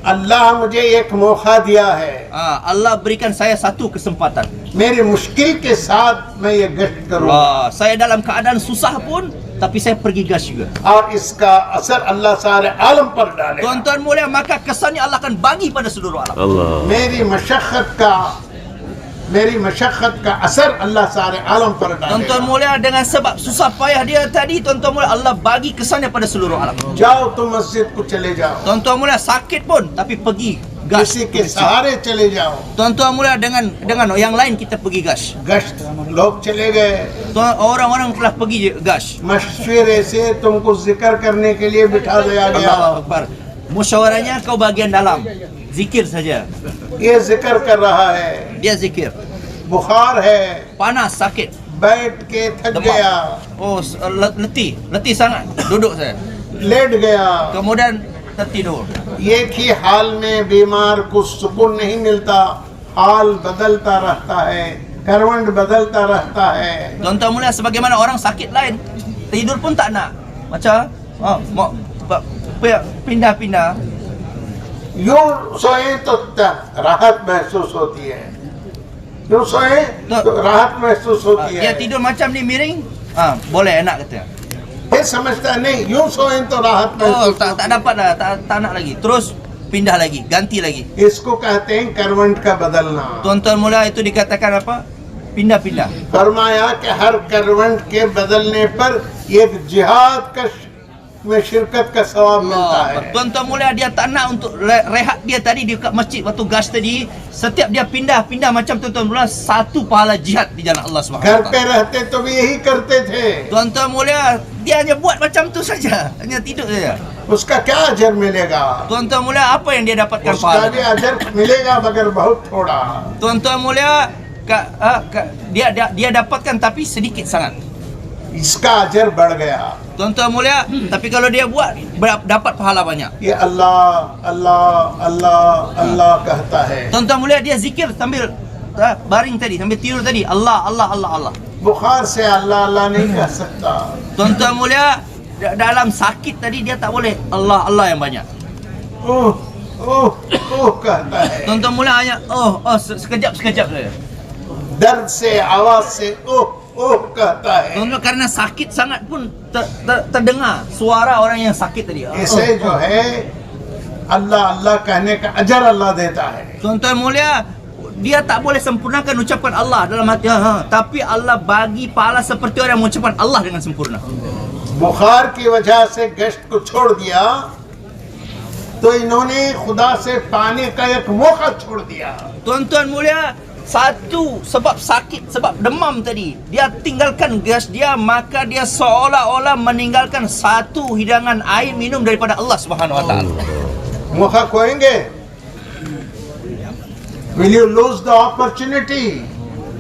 अल्लाह मुझे एक मौका दिया है. Allah berikan saya satu kesempatan. मेरी मुश्किल के साथ मैं ये गश्त करूँगा. Saya dalam keadaan susah pun, tapi saya pergi gas juga. और इसका असर अल्लाह सारे आलम पर डालेगा. Tuan-tuan mulia, maka kesannya Allah akan bagi pada seluruh alam. मेरी मशक्क़त का असर अल्लाह सारे आलम पर Tuan-tuan डालेगा. mulia, dengan sebab susah payah dia tadi, tuan-tuan mulia, Allah bagi kesannya pada seluruh alam. जाओ तो मस्जिद को चले जाओ. Tuan-tuan mulia, sakit pun, tapi pergi gas. किसी के सहारे चले जाओ. Tuan-tuan mulia, dengan yang lain kita pergi gas. गश्त लोग चले गए. Orang-orang telah pergi gas. मशवरे से तुमको जिक्र करने के लिए बिठा दिया गया. Allahu Akbar. Musyawarahnya kau bagian dalam, zikir saja. ये जिक्र कर रहा है. Dia zikir. बुखार है. Panas, sakit, बैठ के थक demam. गया. Oh, letih sangat. Duduk saya. Late गया. Kemudian tertidur. एक ही हाल में बीमार को सुकून नहीं मिलता. हाल बदलता रहता है, करवट बदलता रहता है. Tuan-tuan mulia, sebagaimana orang sakit lain, tidur pun tak nak. Macam mau pindah-pindah. यूं सोए तो राहत महसूस होती है. यूं सोए तो राहत महसूस होती है. Dia tidur macam ni miring, boleh enak kata. ये समझता नहीं, यूं सोए तो राहत Oh, महसूस tak होती dapat dah, tak nak lagi. Terus pindah lagi, ganti lagi. है. इसको कहते हैं करवट का बदलना. Tuan-tuan mulia, itu dikatakan apa? Pindah-pindah. फरमाया कि हर करवट के बदलने पर एक जिहाद का में शिरकत का सवाब मिलता है. Tuan-tuan mulia, dia tak nak untuk rehat dia tadi di kat masjid waktu gas tadi. Setiap dia pindah macam tuan-tuan mulia, satu pahala jihad di jalan Allah Subhanahu घर Wa पे Taala. रहते तो भी यही करते थे. Tuan-tuan mulia, dia hanya buat macam tu saja, hanya tidur saja. उसका क्या अजर मिलेगा? Tuan-tuan mulia, apa yang dia dapatkan उसका pahala? भी अजर मिलेगा मगर बहुत थोड़ा. Tuan-tuan mulia, dia dapatkan tapi sedikit sangat. इसका अजर बढ़ गया. Tuan-tuan mulia, tapi kalau dia buat dapat pahala banyak. ये अल्लाह अल्लाह अल्लाह अल्लाह कहता है. Tuan-tuan mulia, dia zikir sambil baring tadi, sambil tidur tadi, Allah Allah Allah Allah. बुखार से अल्लाह अल्लाह नहीं कह सकता. Tuan-tuan mulia, dalam sakit tadi dia tak boleh Allah Allah yang banyak. ओह ओह ओह कहता है. Tuan-tuan mulia hanya sekejap saja. दर्द से आवाज से ओह ओह कहता है. Tuan-tuan, karena sakit sangat pun terdengar suara orang yang sakit tadi. इसे जो है अल्लाह अल्लाह कहने का अजर अल्लाह देता है. Tuan-tuan mulia, dia tak boleh sempurnakan ucapan Allah dalam hati, tapi Allah bagi pahala seperti orang yang mengucapkan Allah dengan sempurna. बुखार की वजह से गश्त को छोड़ दिया तो इन्होंने खुदा से पाने का एक मौका छोड़ दिया. Tuan-tuan mulia, satu sebab sakit, sebab demam tadi, dia tinggalkan gas dia, maka dia seolah-olah meninggalkan satu hidangan air minum daripada Allah Subhanahu Wa Taala. मौका खोएंगे. Will you lose the opportunity?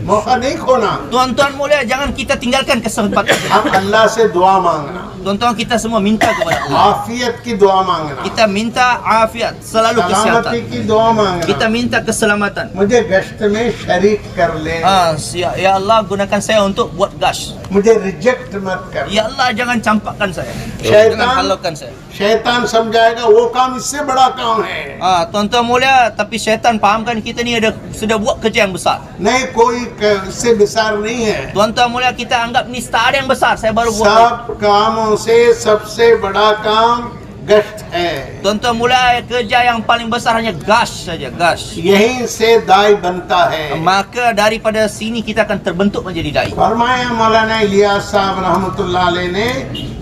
मौका नहीं खोना. Tuan-tuan mulia, jangan kita tinggalkan kesempatan. हम अल्लाह से दुआ मांगना. Tuan-tuan, kita semua minta kepada Allah. आफियत की दुआ मांगना, Kita minta afiat, selalu सलामती kesihatan. की दुआ मांगना। Kita minta keselamatan. मुझे गश्त में शरीक कर ले, Ya Allah, gunakan saya untuk buat gash. मुझे रिजेक्ट मत कर। Ya Allah, jangan campakkan saya. Syaitan. Jangan halaukan saya. शैतान समझाएगा वो काम इससे बड़ा काम है, Tuan-tuan mulia, tapi syaitan fahamkan kita ni sudah buat kerja yang besar. नहीं कोई इससे विसार नहीं है। Tuan-tuan mulia, kita anggap ni tak ada yang besar, saya baru buat. सब कामों से सबसे बड़ा काम गश्त है। Tuan-tuan mulia, kerja yang paling besar hanya gash saja, gash. यहीं से दाई बनता है। Maka daripada sini kita akan terbentuk menjadi dai. फरमाया मौलाना इलियास साहब रहमतुल्लाह अलैह ने,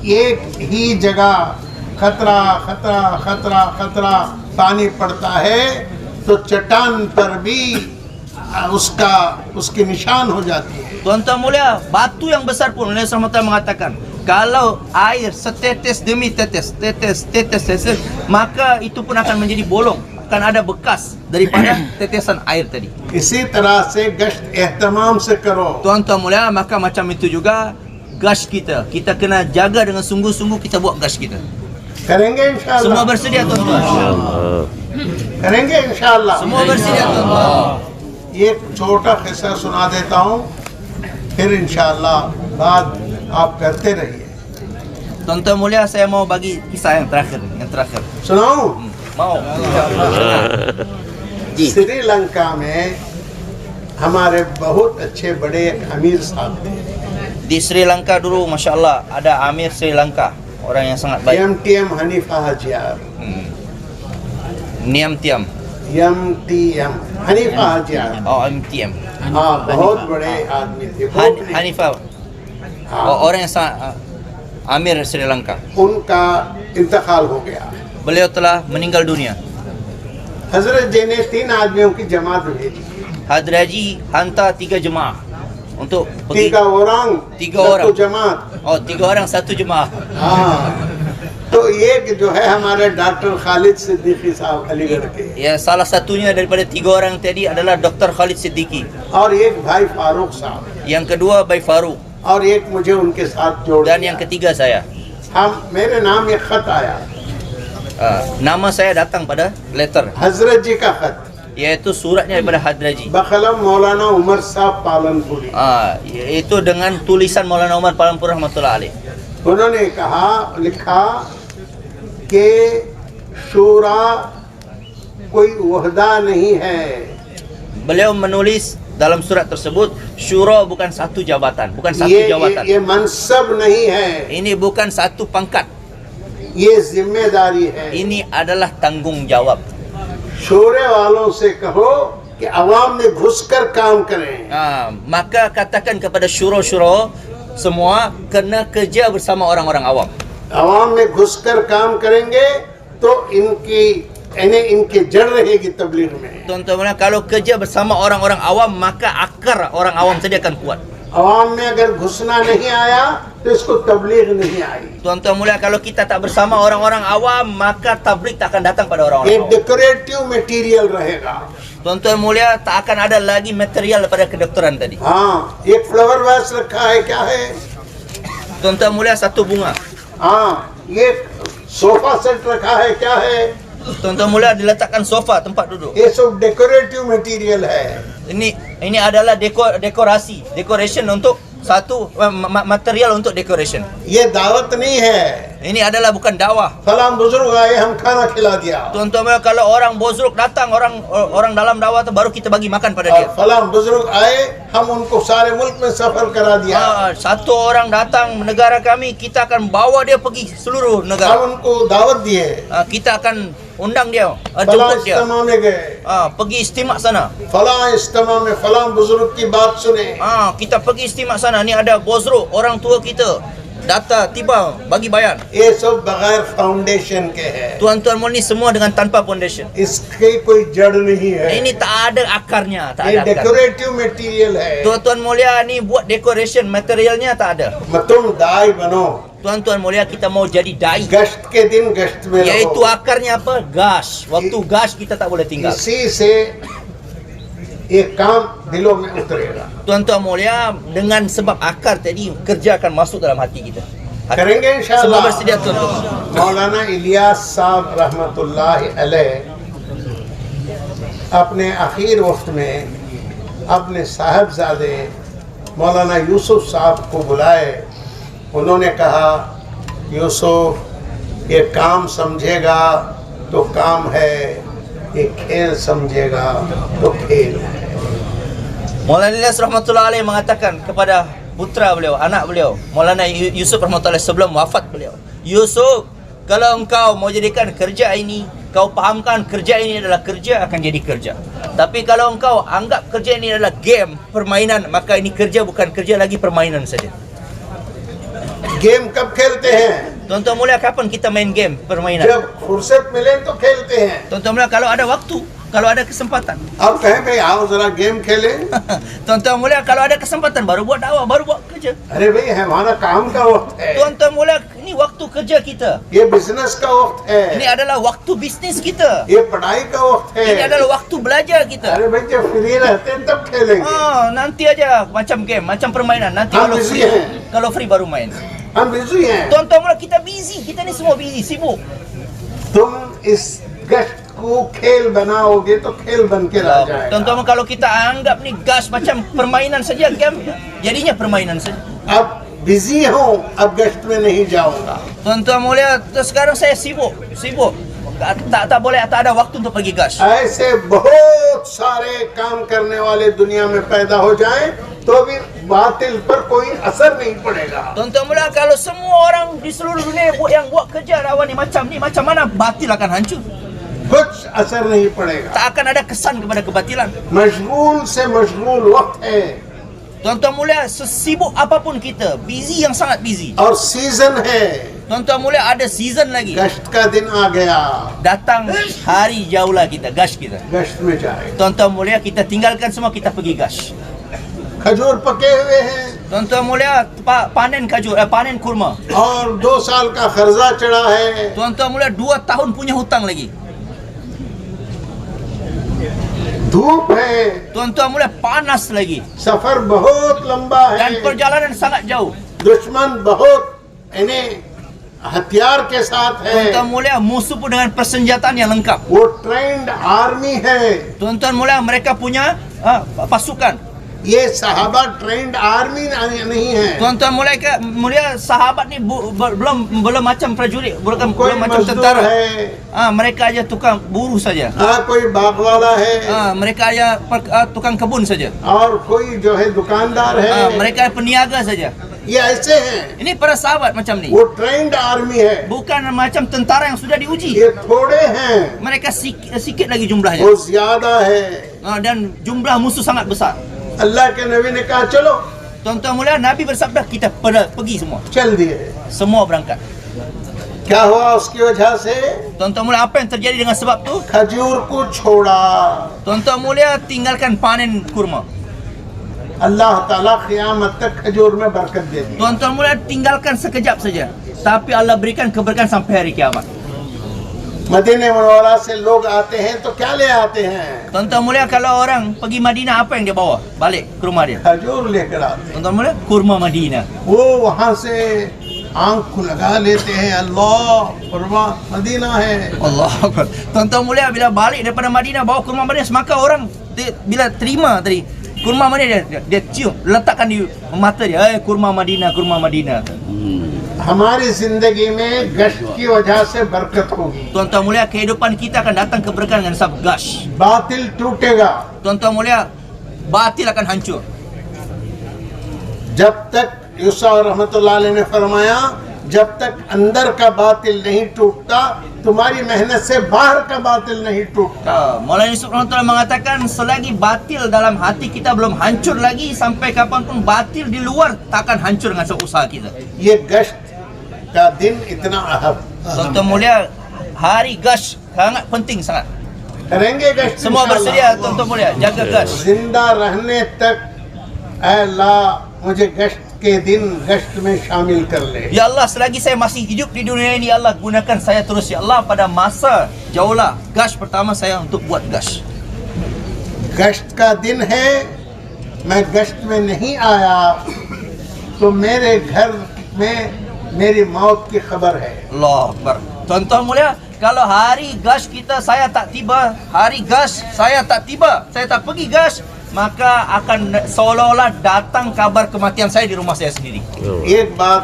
एक ही जगह खतरा खतरा खतरा खतरा पानी पड़ता है तो चट्टान पर भी उसके निशान हो जाती है। Tuan-tuan mulia, batu yang besar pun Nabi SAW mengatakan, kalau air setetes demi tetes, tetes, maka itu pun akan menjadi bolong, akan ada bekas daripada tetesan air tadi. इसी तरह से गश्त एहतमाम से करो। Tuan-tuan mulia, maka macam itu juga gash kita. Kita kena jaga dengan sungguh-sungguh kita buat gash kita. करेंगे Semua इंशाअल्लाह, bersedia tuan-tuan? करेंगे इंशाअल्लाह। Semua bersedia tuan-tuan? ये एक छोटा किस्सा सुना देता हूँ, फिर इंशाअल्लाह बात आप करते रहिए। Tuan-tuan mulia, saya mau bagi kisah yang terakhir. सुनाऊं? Mau? जी. श्रीलंका में हमारे बहुत अच्छे बड़े एक अमीर साहब थे, Di Sri Lanka dulu, Masya Allah, ada Amir Sri Lanka, orang yang sangat baik. MTM Hanifa हाजियार, Niam Tiam. एमटीएम हनीफा हाजियार, Oh, MTM. हाँ बहुत बड़े आदमी थे। बहुत नहीं, Hanifah. हाँ, Oh, orang yang sangat Amir Sri Lanka. उनका इंतकाल हो गया। Beliau telah meninggal dunia. हजरत जी ने 3 आदमियों की जमात भेजी, Hadraji hantar 3 jemaah untuk pergi. 3 orang, 3 satu orang. जमात। Oh, 3 orang 1 jemaah. हाँ, तो एक जो है हमारे डॉक्टर खालिद सिद्दीकी साहब अलीगढ़ के, Ya, salah satunya daripada 3 orang tadi adalah Dr. Khalid Siddiqui. और एक भाई फारूक साहब, Yang kedua Bayi Farouk और एक मुझे उनके साथ जोड़ dan दिया। yang ketiga saya. मेरे नाम एक खत आया, Nama saya datang pada letter, हजरत जी का खत, iaitu suratnya daripada Hadraji. बकलम मौलाना उमर साहब Palanpuri. Itu dengan tulisan Maulana Umar Palampur rahmatullah alaih. उन्होंने कहा, लिखा कि शूरा कोई वहदा नहीं है, Beliau menulis dalam surat tersebut, syura bukan satu jabatan, bukan satu jabatan. ये मनसब नहीं है, Ini bukan satu pangkat, ये जिम्मेदारी है। ini adalah tanggung jawab. शोरे वालों से कहो कि अवाम में घुसकर काम करें। Maka katakan kepada syura-syura semua kena kerja bersama orang-orang awam. अवाम में घुसकर काम करेंगे तो इनकी जड़ रहेगी तबलीग में। Tuan-tuan, kalau kerja bersama orang-orang awam, maka akar orang awam tadi akan kuat. अवाम में अगर घुसना नहीं आया तो इसको तबलीग नहीं आई। Tuan-tuan mulia, kalau kita tak bersama orang-orang awam, maka tabligh tak akan datang pada orang-orang एक awam. डेकोरेटिव मटेरियल रहेगा। Tuan-tuan mulia, tak akan ada lagi material daripada kedokteran tadi. हाँ, एक फ्लावर वास रखा है, क्या है? Tuan-tuan mulia, satu bunga. हाँ, ये सोफा सेट रखा है, क्या है? Tuan-tuan mulia, diletakkan sofa tempat duduk. ये सब डेकोरेटिव मटेरियल है। Ini adalah decoration untuk satu material untuk decoration. ये दावत नहीं है। Ini adalah bukan dakwah. फलां बुजुर्ग आए, हम खाना खिला दिया। Tuan-tuan mulia, kalau orang bozruk datang, orang dalam dakwah tu baru kita bagi makan pada और dia. फलां बुजुर्ग आए, हम उनको सारे मुल्क में सफर करा दिया। Satu orang datang negara kami, kita akan bawa dia pergi seluruh हम negara. उनको दावत दिए, Kita akan undang dia, फलां jemput dia, इज्तिमा में गए, pergi istimak sana. फलां इज्तिमा में फलां बुजुर्ग की बात सुने। Kita pergi istimak sana. Ni ada bozruk, orang tua kita data tiba bagi bayan. ये सब बगैर फाउंडेशन के हैं, Tuan-tuan mulia, ni semua dengan tanpa foundation. इसकी कोई जड़ नहीं है। Ini tak ada akarnya, tak ये ada akar. डेकोरेटिव मटेरियल है। Tuan-tuan mulia, ni buat decoration, materialnya tak ada. तुम दाई बनो, Tuan-tuan mulia, kita mau jadi dai, गश्त के दिन गश्त में iaitu रहो। akarnya apa? Gas. Waktu gas kita tak boleh tinggal. इसी से ये काम दिलों में उतरेगा। Tuan-tuan mulia, dengan sebab akar tadi, kerja akan masuk dalam hati kita. करेंगे Semua इंशाअल्लाह। bersedia tuan-tuan. मौलाना इलियास साहब रहमतुल्लाह अलैह अपने आखिर वक्त में अपने साहबजादे मौलाना यूसुफ साहब को बुलाए। उन्होंने कहा, यूसुफ ये काम समझेगा तो काम है, ये खेल समझेगा तो खेल है। Maulana Ilyas rahmatullah alaih mengatakan kepada putra beliau, anak beliau, Maulana Yusuf rahmatullah alaih sebelum wafat beliau, Yusuf, kalau engkau mau jadikan kerja ini, kau pahamkan kerja ini adalah kerja, akan jadi kerja. Tapi kalau engkau anggap kerja ini adalah game, permainan, maka ini kerja bukan kerja lagi, permainan saja. Game कब खेलते हैं? Tuan-tuan mulia, kapan kita main game, permainan? जब फुर्सत मिले तो खेलते हैं। Tuan-tuan mulia, kalau ada waktu, kalau ada kesempatan. अब कहें भाई आओ जरा गेम खेलें। Tuan-tuan mulia, kalau ada kesempatan baru buat dakwah, baru buat kerja. अरे भाई हमारा काम का वक्त है, Tuan-tuan mulia, ini waktu kerja kita. ये बिजनेस का वक्त Ini है, adalah waktu bisnis kita. ये पढ़ाई का वक्त Ini है। adalah waktu belajar kita. अरे भाई जब फ्री रहते हैं तब खेलेंगे। Nanti aja macam game, macam permainan. Nanti Ah, kalau busy free, hai. kalau free baru main. हम बिजी हैं। Tuan-tuan mulia, kita busy. Kita ni semua busy, sibuk. तुम इस गश्त को खेल बनाओगे तो खेल बन के रह जाएगा। Tuan-tuan mulia, kalau kita anggap ni gas macam permainan saja, game jadinya permainan saja. अब बिजी हो, अब गश्त में नहीं जाऊंगा। Tuan-tuan mulia, sekarang saya sibuk. Tak boleh, tak ada waktu untuk pergi gas. ऐसे बहुत सारे काम करने वाले दुनिया में पैदा हो जाएं तो भी बातिल पर कोई असर नहीं पड़ेगा। Tuan-tuan mulia, kalau semua orang di seluruh dunia yang buat kerja dakwah ni, macam mana batil akan hancur? कुछ असर नहीं पड़ेगा। Tak akan ada kesan kepada kebatilan. मशगूल से मशगूल वक्त है Tuan-tuan mulia, sesibuk apapun kita, busy yang sangat busy. और सीजन है। Tuan-tuan mulia, ada season lagi. गश्त का दिन आ गया, Datang hari jauhlah kita, gas kita. गश्त में जाए। Tuan-tuan mulia, kita tinggalkan semua, kita pergi gas. खजूर पके हुए हैं Tuan-tuan mulia, panen kajur, panen kurma. और 2 साल का कर्जा चढ़ा है। Tuan-tuan mulia, 2 tahun punya hutang lagi. धूप है, Tuan-tuan mulia, panas lagi. सफर बहुत लंबा Dan है, perjalanan sangat jauh. दुश्मन बहुत इन्हें हथियार के साथ है। Tuan-tuan mulia, musuh pun dengan persenjataan yang lengkap. वो ट्रेंड आर्मी है। Tuan-tuan mulia, mereka punya pasukan. ये सहाबा ट्रेंड आर्मी नहीं है। Tuan-tuan mulia, sahabat ni belum macam prajurit, कोई belum macam मजदूर tentara. है, Mereka aja tukang buruh saja. कोई बाग वाला है, Mereka aja tukang kebun saja. और कोई जो है दुकानदार है। Mereka peniaga saja. ये ऐसे हैं। Ini para sahabat macam ni. वो ट्रेंड आर्मी है, Bukan macam tentara yang sudah diuji. ये थोड़े हैं, Mereka sikit lagi jumlahnya. वो ज्यादा है। Dan jumlah musuh sangat besar. अल्लाह के नबी ने कहा चलो, Tuan-tuan mulia, Nabi bersabda, kita pergi semua. चल दिए। Semua berangkat. क्या हुआ उसकी वजह से? Tuan-tuan mulia, apa yang terjadi dengan sebab tu? खजूर को छोड़ा। Tuan-tuan mulia, tinggalkan panen kurma. अल्लाह ताला क़यामत तक खजूर में बरकत दे दी। Tuan-tuan mulia, tinggalkan sekejap saja. Tapi Allah berikan keberkahan sampai hari kiamat. मदीने मुनव्वरा से लोग आते हैं तो क्या ले आते हैं? Tuan-tuan mulia, kalau orang pergi Madinah, apa yang dia bawa? Balik ke rumah dia. खजूर लेकर आते हैं। Tuan-tuan mulia, kurma Madinah. वो वहाँ से आंख को लगा लेते हैं, अल्लाह कुर्बा मदीना है। Allah Akbar. Tuan-tuan mulia, bila balik daripada Madinah bawa kurma Madinah, maka orang bila terima tadi kurma Madinah, dia cium, letakkan di mata dia, kurma Madinah, kurma Madinah. हमारी जिंदगी में गश्त की वजह से बरकत होगी। Tuan-tuan mulia, kehidupan kita akan datang keberkahan dengan sebab gas. बातिल टूटेगा। Tuan-tuan mulia, batil akan hancur. जब तक यूसुफ रहमतुल्लाह अलैह ने फरमाया, जब तक अंदर का बातिल नहीं टूटता, तुम्हारी मेहनत से बाहर का बातिल नहीं टूटता। Maulana Yusuf rahmatullah mengatakan, selagi batil dalam hati kita belum hancur lagi, sampai kapanpun batil di luar tak akan hancur dengan usaha kita. ये गश्त का दिन इतना अहम। Tuan-tuan mulia, hari gas sangat penting sangat. करेंगे गश्त Semua इंशाअल्लाह। bersedia tuan-tuan mulia, jaga gas. जिंदा रहने तक ऐ अल्लाह मुझे गश्त के दिन गश्त में शामिल कर ले। Ya Allah, selagi saya masih hidup di dunia ini, Allah gunakan saya terus. Ya Allah, pada masa jauhlah gas pertama saya untuk buat gas. गश्त का दिन है, मैं गश्त में नहीं आया तो मेरे घर में मेरी मौत की खबर है। Allah Akbar. Tuan-tuan mulia, kalau hari gas kita saya tak tiba, saya tak pergi gas, maka akan seolah-olah datang kabar kematian saya di rumah saya sendiri. एक बात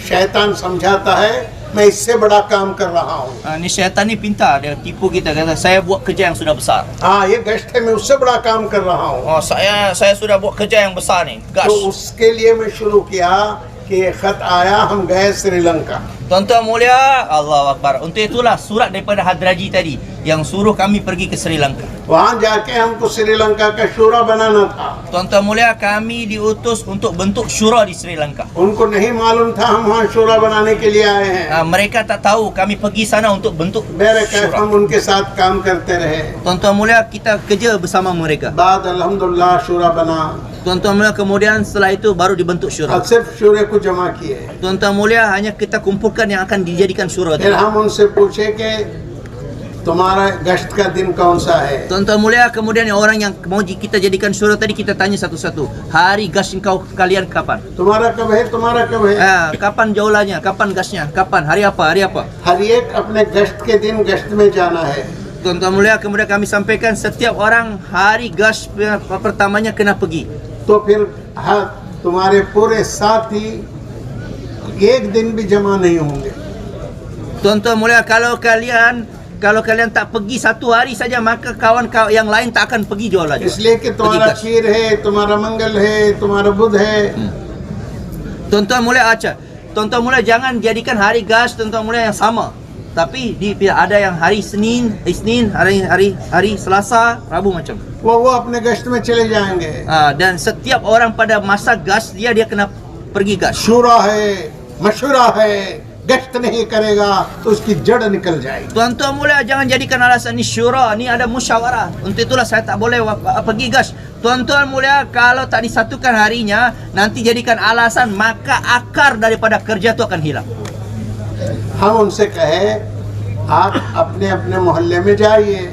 शैतान समझाता है, मैं इससे बड़ा काम कर रहा हूँ। Ni syaitan ni pintar, dia tipu kita, kata saya buat kerja yang sudah besar. हाँ, ये गश्त है, मैं उससे बड़ा काम कर रहा हूँ। Oh, saya sudah buat kerja yang besar ni, gas. तो उसके लिए मैं शुरू किया कि ये खत आया, हम गए Sri Lanka. Tuan-tuan mulia, Allahu Akbar. Untuk itulah surat daripada Hadraji tadi yang suruh kami pergi ke Sri Lanka. वहाँ जाके हमको श्रीलंका का शूरा बनाना था। Tuan-tuan mulia, kami diutus untuk bentuk syura di Sri Lanka. उनको नहीं मालूम था हम वहाँ शूरा बनाने के लिए आए हैं। Mereka tak tahu kami pergi sana untuk bentuk मेरे कैफ syura. हम उनके साथ काम करते रहे। Tuan-tuan mulia, kita kerja bersama mereka. बाद अल्हम्दुलिल्लाह शूरा बना। Tuan-tuan mulia, kemudian setelah itu baru dibentuk अब syura. सिर्फ शूरे को जमा किए। Tuan-tuan mulia, hanya kita kumpulkan yang akan dijadikan syura फिर itu. हम उनसे पूछे कि तुम्हारा गश्त का दिन कौन सा है। Tuan-tuan mulia, kemudian yang orang yang mau kita jadikan syura tadi, kita tanya satu-satu. Hari gas kalian kapan? तुम्हारा कब है, तुम्हारा कब है। Kapan jaulannya? Kapan gasnya? Kapan? Hari apa? Hari apa? हर एक अपने गश्त के दिन गश्त में जाना है। Tuan-tuan mulia, kemudian kami sampaikan setiap orang hari gas pertamanya kena pergi. तो फिर हाँ, तुम्हारे पूरे साथी एक दिन भी जमा नहीं होंगे। Tuan-tuan mulia, kalau kalian tak pergi satu hari saja, maka kawan-kawan yang lain tak akan pergi jualan. इसलिए कि तुम्हारा gas. खीर है, तुम्हारा मंगल है, तुम्हारा बुध है। Tuan-tuan mulia, Tuan-tuan mulia, jangan jadikan hari gas tuan-tuan mulia yang sama. Tapi ada yang hari Senin, hari Selasa, Rabu macam. वो अपने गश्त में चले जाएंगे। Dan setiap orang pada masa gas dia kena pergi gas. शूरा है, मशूरा है, गश्त नहीं करेगा तो उसकी जड़ निकल जाएगी। Tuan-tuan mulia, jangan jadikan alasan ni syura, ni ada musyawarah. Untuk itulah saya tak boleh pergi gas. Tuan-tuan mulia, kalau tak disatukan harinya, nanti jadikan alasan, maka akar daripada kerja itu akan hilang. हम उनसे कहे आप अपने अपने मोहल्ले में जाइए।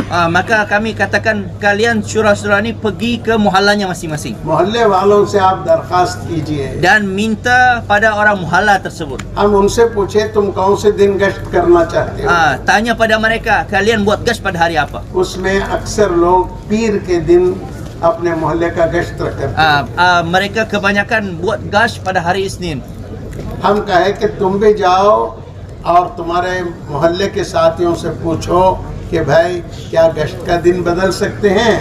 Maka kami katakan kalian syura-syura ni pergi ke muhallanya masing-masing मोहल्ले वालों से आप दरखास्त कीजिए। dan minta pada orang muhalla tersebut. हम उनसे पूछे तुम कौन से दिन गश्त करना चाहते हो। Tanya pada mereka, kalian buat gas pada hari apa? उसमें अक्सर लोग पीर के दिन अपने मोहल्ले का गश्त करते हैं। Mereka kebanyakan buat gas pada hari Isnin. हम कहे कि तुम भी जाओ और तुम्हारे मोहल्ले के साथियों से पूछो कि भाई क्या गश्त का दिन बदल सकते हैं।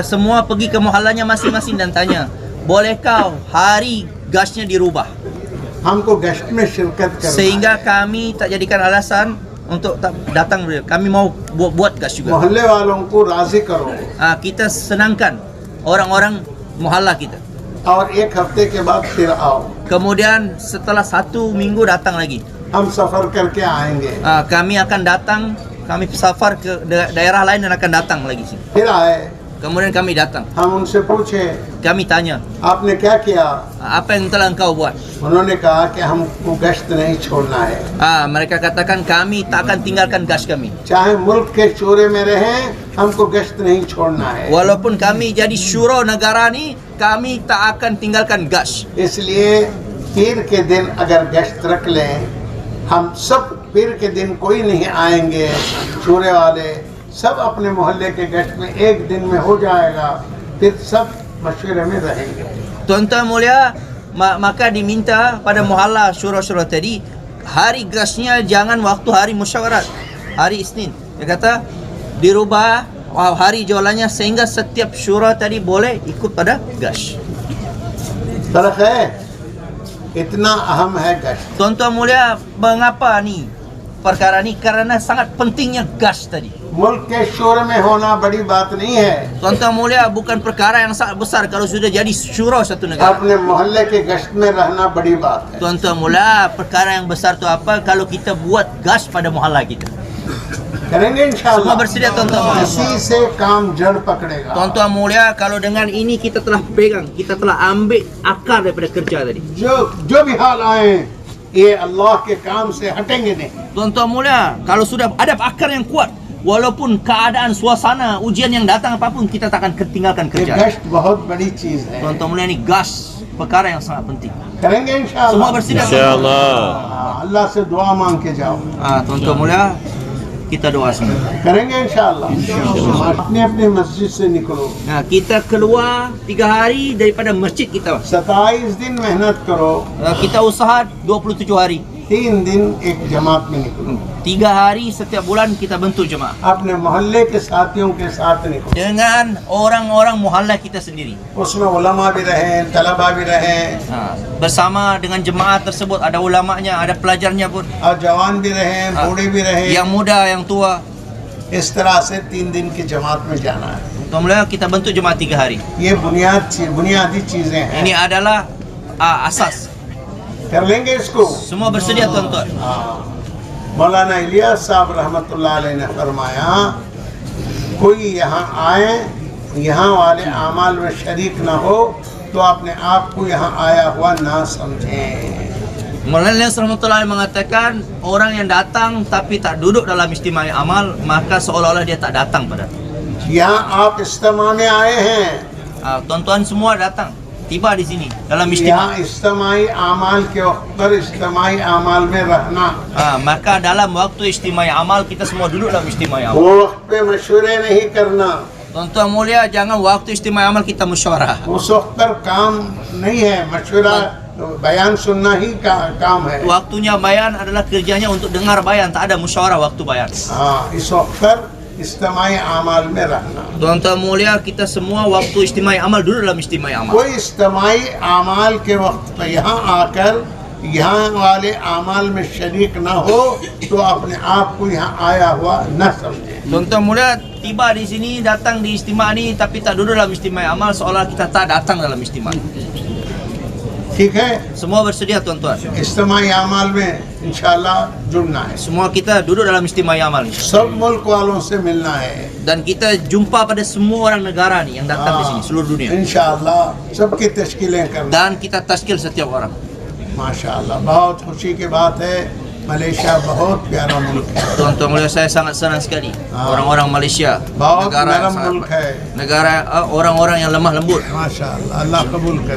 Semua pergi ke muhallanya masing-masing dan tanya, bolehkah hari gasnya dirubah? हमको गश्त में शिरकत करना Sehingga kami tak jadikan alasan untuk tak datang. Kami mau buat gas है। juga. मोहल्ले वालों को राजी करो Kita senangkan orang-orang muhalla kita. और एक हफ्ते के बाद फिर आओ। Kemudian setelah 1 minggu datang lagi. हम सफर करके आएंगे। Kami akan datang, kami safar ke daerah lain dan akan datang lagi sini. फिर आए, Kemudian kami datang, हम उनसे पूछे kami tanya, आपने क्या किया। apa yang telah engkau buat? उन्होंने कहा कि हमको गश्त नहीं छोड़ना है, Mereka katakan kami tak akan tinggalkan gas kami. चाहे मुल्क के शोरे में रहें हमको गश्त नहीं छोड़ना है। Walaupun kami jadi syura negara ni, kami tak akan tinggalkan gas. इसलिए पीर के दिन अगर गश्त रख लें, हम सब पीर के दिन कोई नहीं आएंगे, शोरे वाले सब अपने मोहल्ले के गश्त में एक दिन में हो जाएगा, फिर सब मशवरे में रहेंगे। Tuan-tuan mulia, maka diminta pada muhalla syura-syura tadi, hari gasnya jangan waktu hari musyawarat, hari Isnin. Dia kata dirubah hari jualannya sehingga setiap syura tadi boleh ikut pada gas. फर्क है, इतना अहम है गश्त। Tuan-tuan mulia, mengapa ni perkara ni? Karena sangat pentingnya gas tadi. मुल्क के शोर में होना बड़ी बात नहीं है, Tuan-tuan mulia, bukan perkara yang sangat besar kalau sudah jadi syura satu negara. अपने मोहल्ले के गश्त में रहना बड़ी बात है। Tuan-tuan mulia, perkara yang besar tu apa? Kalau kita buat gas pada muhalla kita. करेंगे इंशाअल्लाह। Semua bersedia tuan-tuan mulia. इसी से काम जड़ पकड़ेगा। Tuan-tuan mulia, kalau dengan ini kita telah pegang, kita telah ambil akar daripada kerja tadi. जो भी हाल आए ये अल्लाह के काम से हटेंगे नहीं। Tuan-tuan mulia, kalau sudah ada akar yang kuat, walaupun keadaan suasana ujian yang datang apapun, kita tak akan tinggalkan ये kerja. गश्त बहुत बड़ी चीज है। Tuan-tuan mulia, ni gas perkara yang sangat penting. करेंगे Semua इंशाअल्लाह bersedia. इंशाअल्लाह अल्लाह से दुआ मांग के जाओ Tuan-tuan mulia, kita doa semua. करेंगे इंशाअल्लाह अपने अपने मस्जिद से निकलो Kita keluar 3 hari daripada masjid kita. 27 दिन मेहनत करो Kita usaha 27 hari. 3 दिन एक जमात में निकलो 3 hari setiap bulan kita bentuk jemaah. अपने मोहल्ले के साथियों के साथ निकलो Dengan orang-orang muhalla kita sendiri. उसमें उलमा भी रहे तलबा भी रहे Bersama dengan jemaah tersebut ada ulamanya, ada pelajarnya pun. और जवान भी रहे बूढ़े भी रहे Yang muda, yang tua. इस तरह से 3 दिन की जमात में जाना है Tuan mulia, kita bentuk jemaah 3 hari. ये बुनियादी चीजें हैं Ini adalah asas. कर लेंगे इसको Semua bersedia tuan-tuan. मौलाना इलियास साहब रहमतुल्लाह अलैह ने फरमाया कोई यहाँ आए यहाँ वाले आमाल में शरीक ना हो तो अपने आप को यहाँ आया हुआ ना समझें Maulana Rahmatullahi mengatakan orang yang datang tapi tak duduk dalam istimewa amal maka seolah-olah dia tak datang pada. यहाँ आप इस्तेमा में आए हैं Tuan-tuan semua datang tiba di sini dalam istimewa. यहाँ इस्तेमाई आमाल के वक्त पर इस्तेमाई आमाल में रहना Maka dalam waktu istimewa amal kita semua duduk dalam istimewa amal. वो वक्त पे मशवरे नहीं करना Tuan-tuan mulia, jangan waktu istimewa amal kita musyawarah. उस वक्त पर काम नहीं है मशवरा बयान सुनना ही काम है Waktunya bayan adalah kerjanya untuk dengar bayan, tak ada musyawarah waktu bayan. हाँ इस वक्त पर इस्तेमाई आमाल में रहना Tuan-tuan mulia, kita semua waktu istimewa amal duduk dalam istimewa amal. कोई इस्तेमाई आमाल के वक्त पर यहाँ आकर यहाँ वाले आमाल में शरीक न हो तो अपने आप को यहाँ आया हुआ न समझे Tuan-tuan mulia, tiba di sini, datang di istimewa ini tapi tak duduk dalam istimewa amal seolah kita tak datang dalam istimewa. ठीक है Semua bersedia tuan-tuan. इस्तेमाई आमाल में इंशाल्लाह जुड़ना है Semua kita duduk dalam istimewa amal ni. सब मुल्क वालों से मिलना है Dan kita jumpa pada semua orang negara ni yang datang di sini, seluruh dunia. इंशाल्लाह सबकी तश्कीलें करना Dan kita tashkil setiap orang. माशाल्लाह बहुत खुशी की बात है मलेशिया बहुत प्यारा मुल्क है Tuan-tuan mulia, saya sangat senang sekali. Orang-orang Malaysia, बहुत negara yang नरम sangat मुल्क baik. है Negara orang-orang yang lemah lembut. माशाल्लाह अल्लाह कबूल करे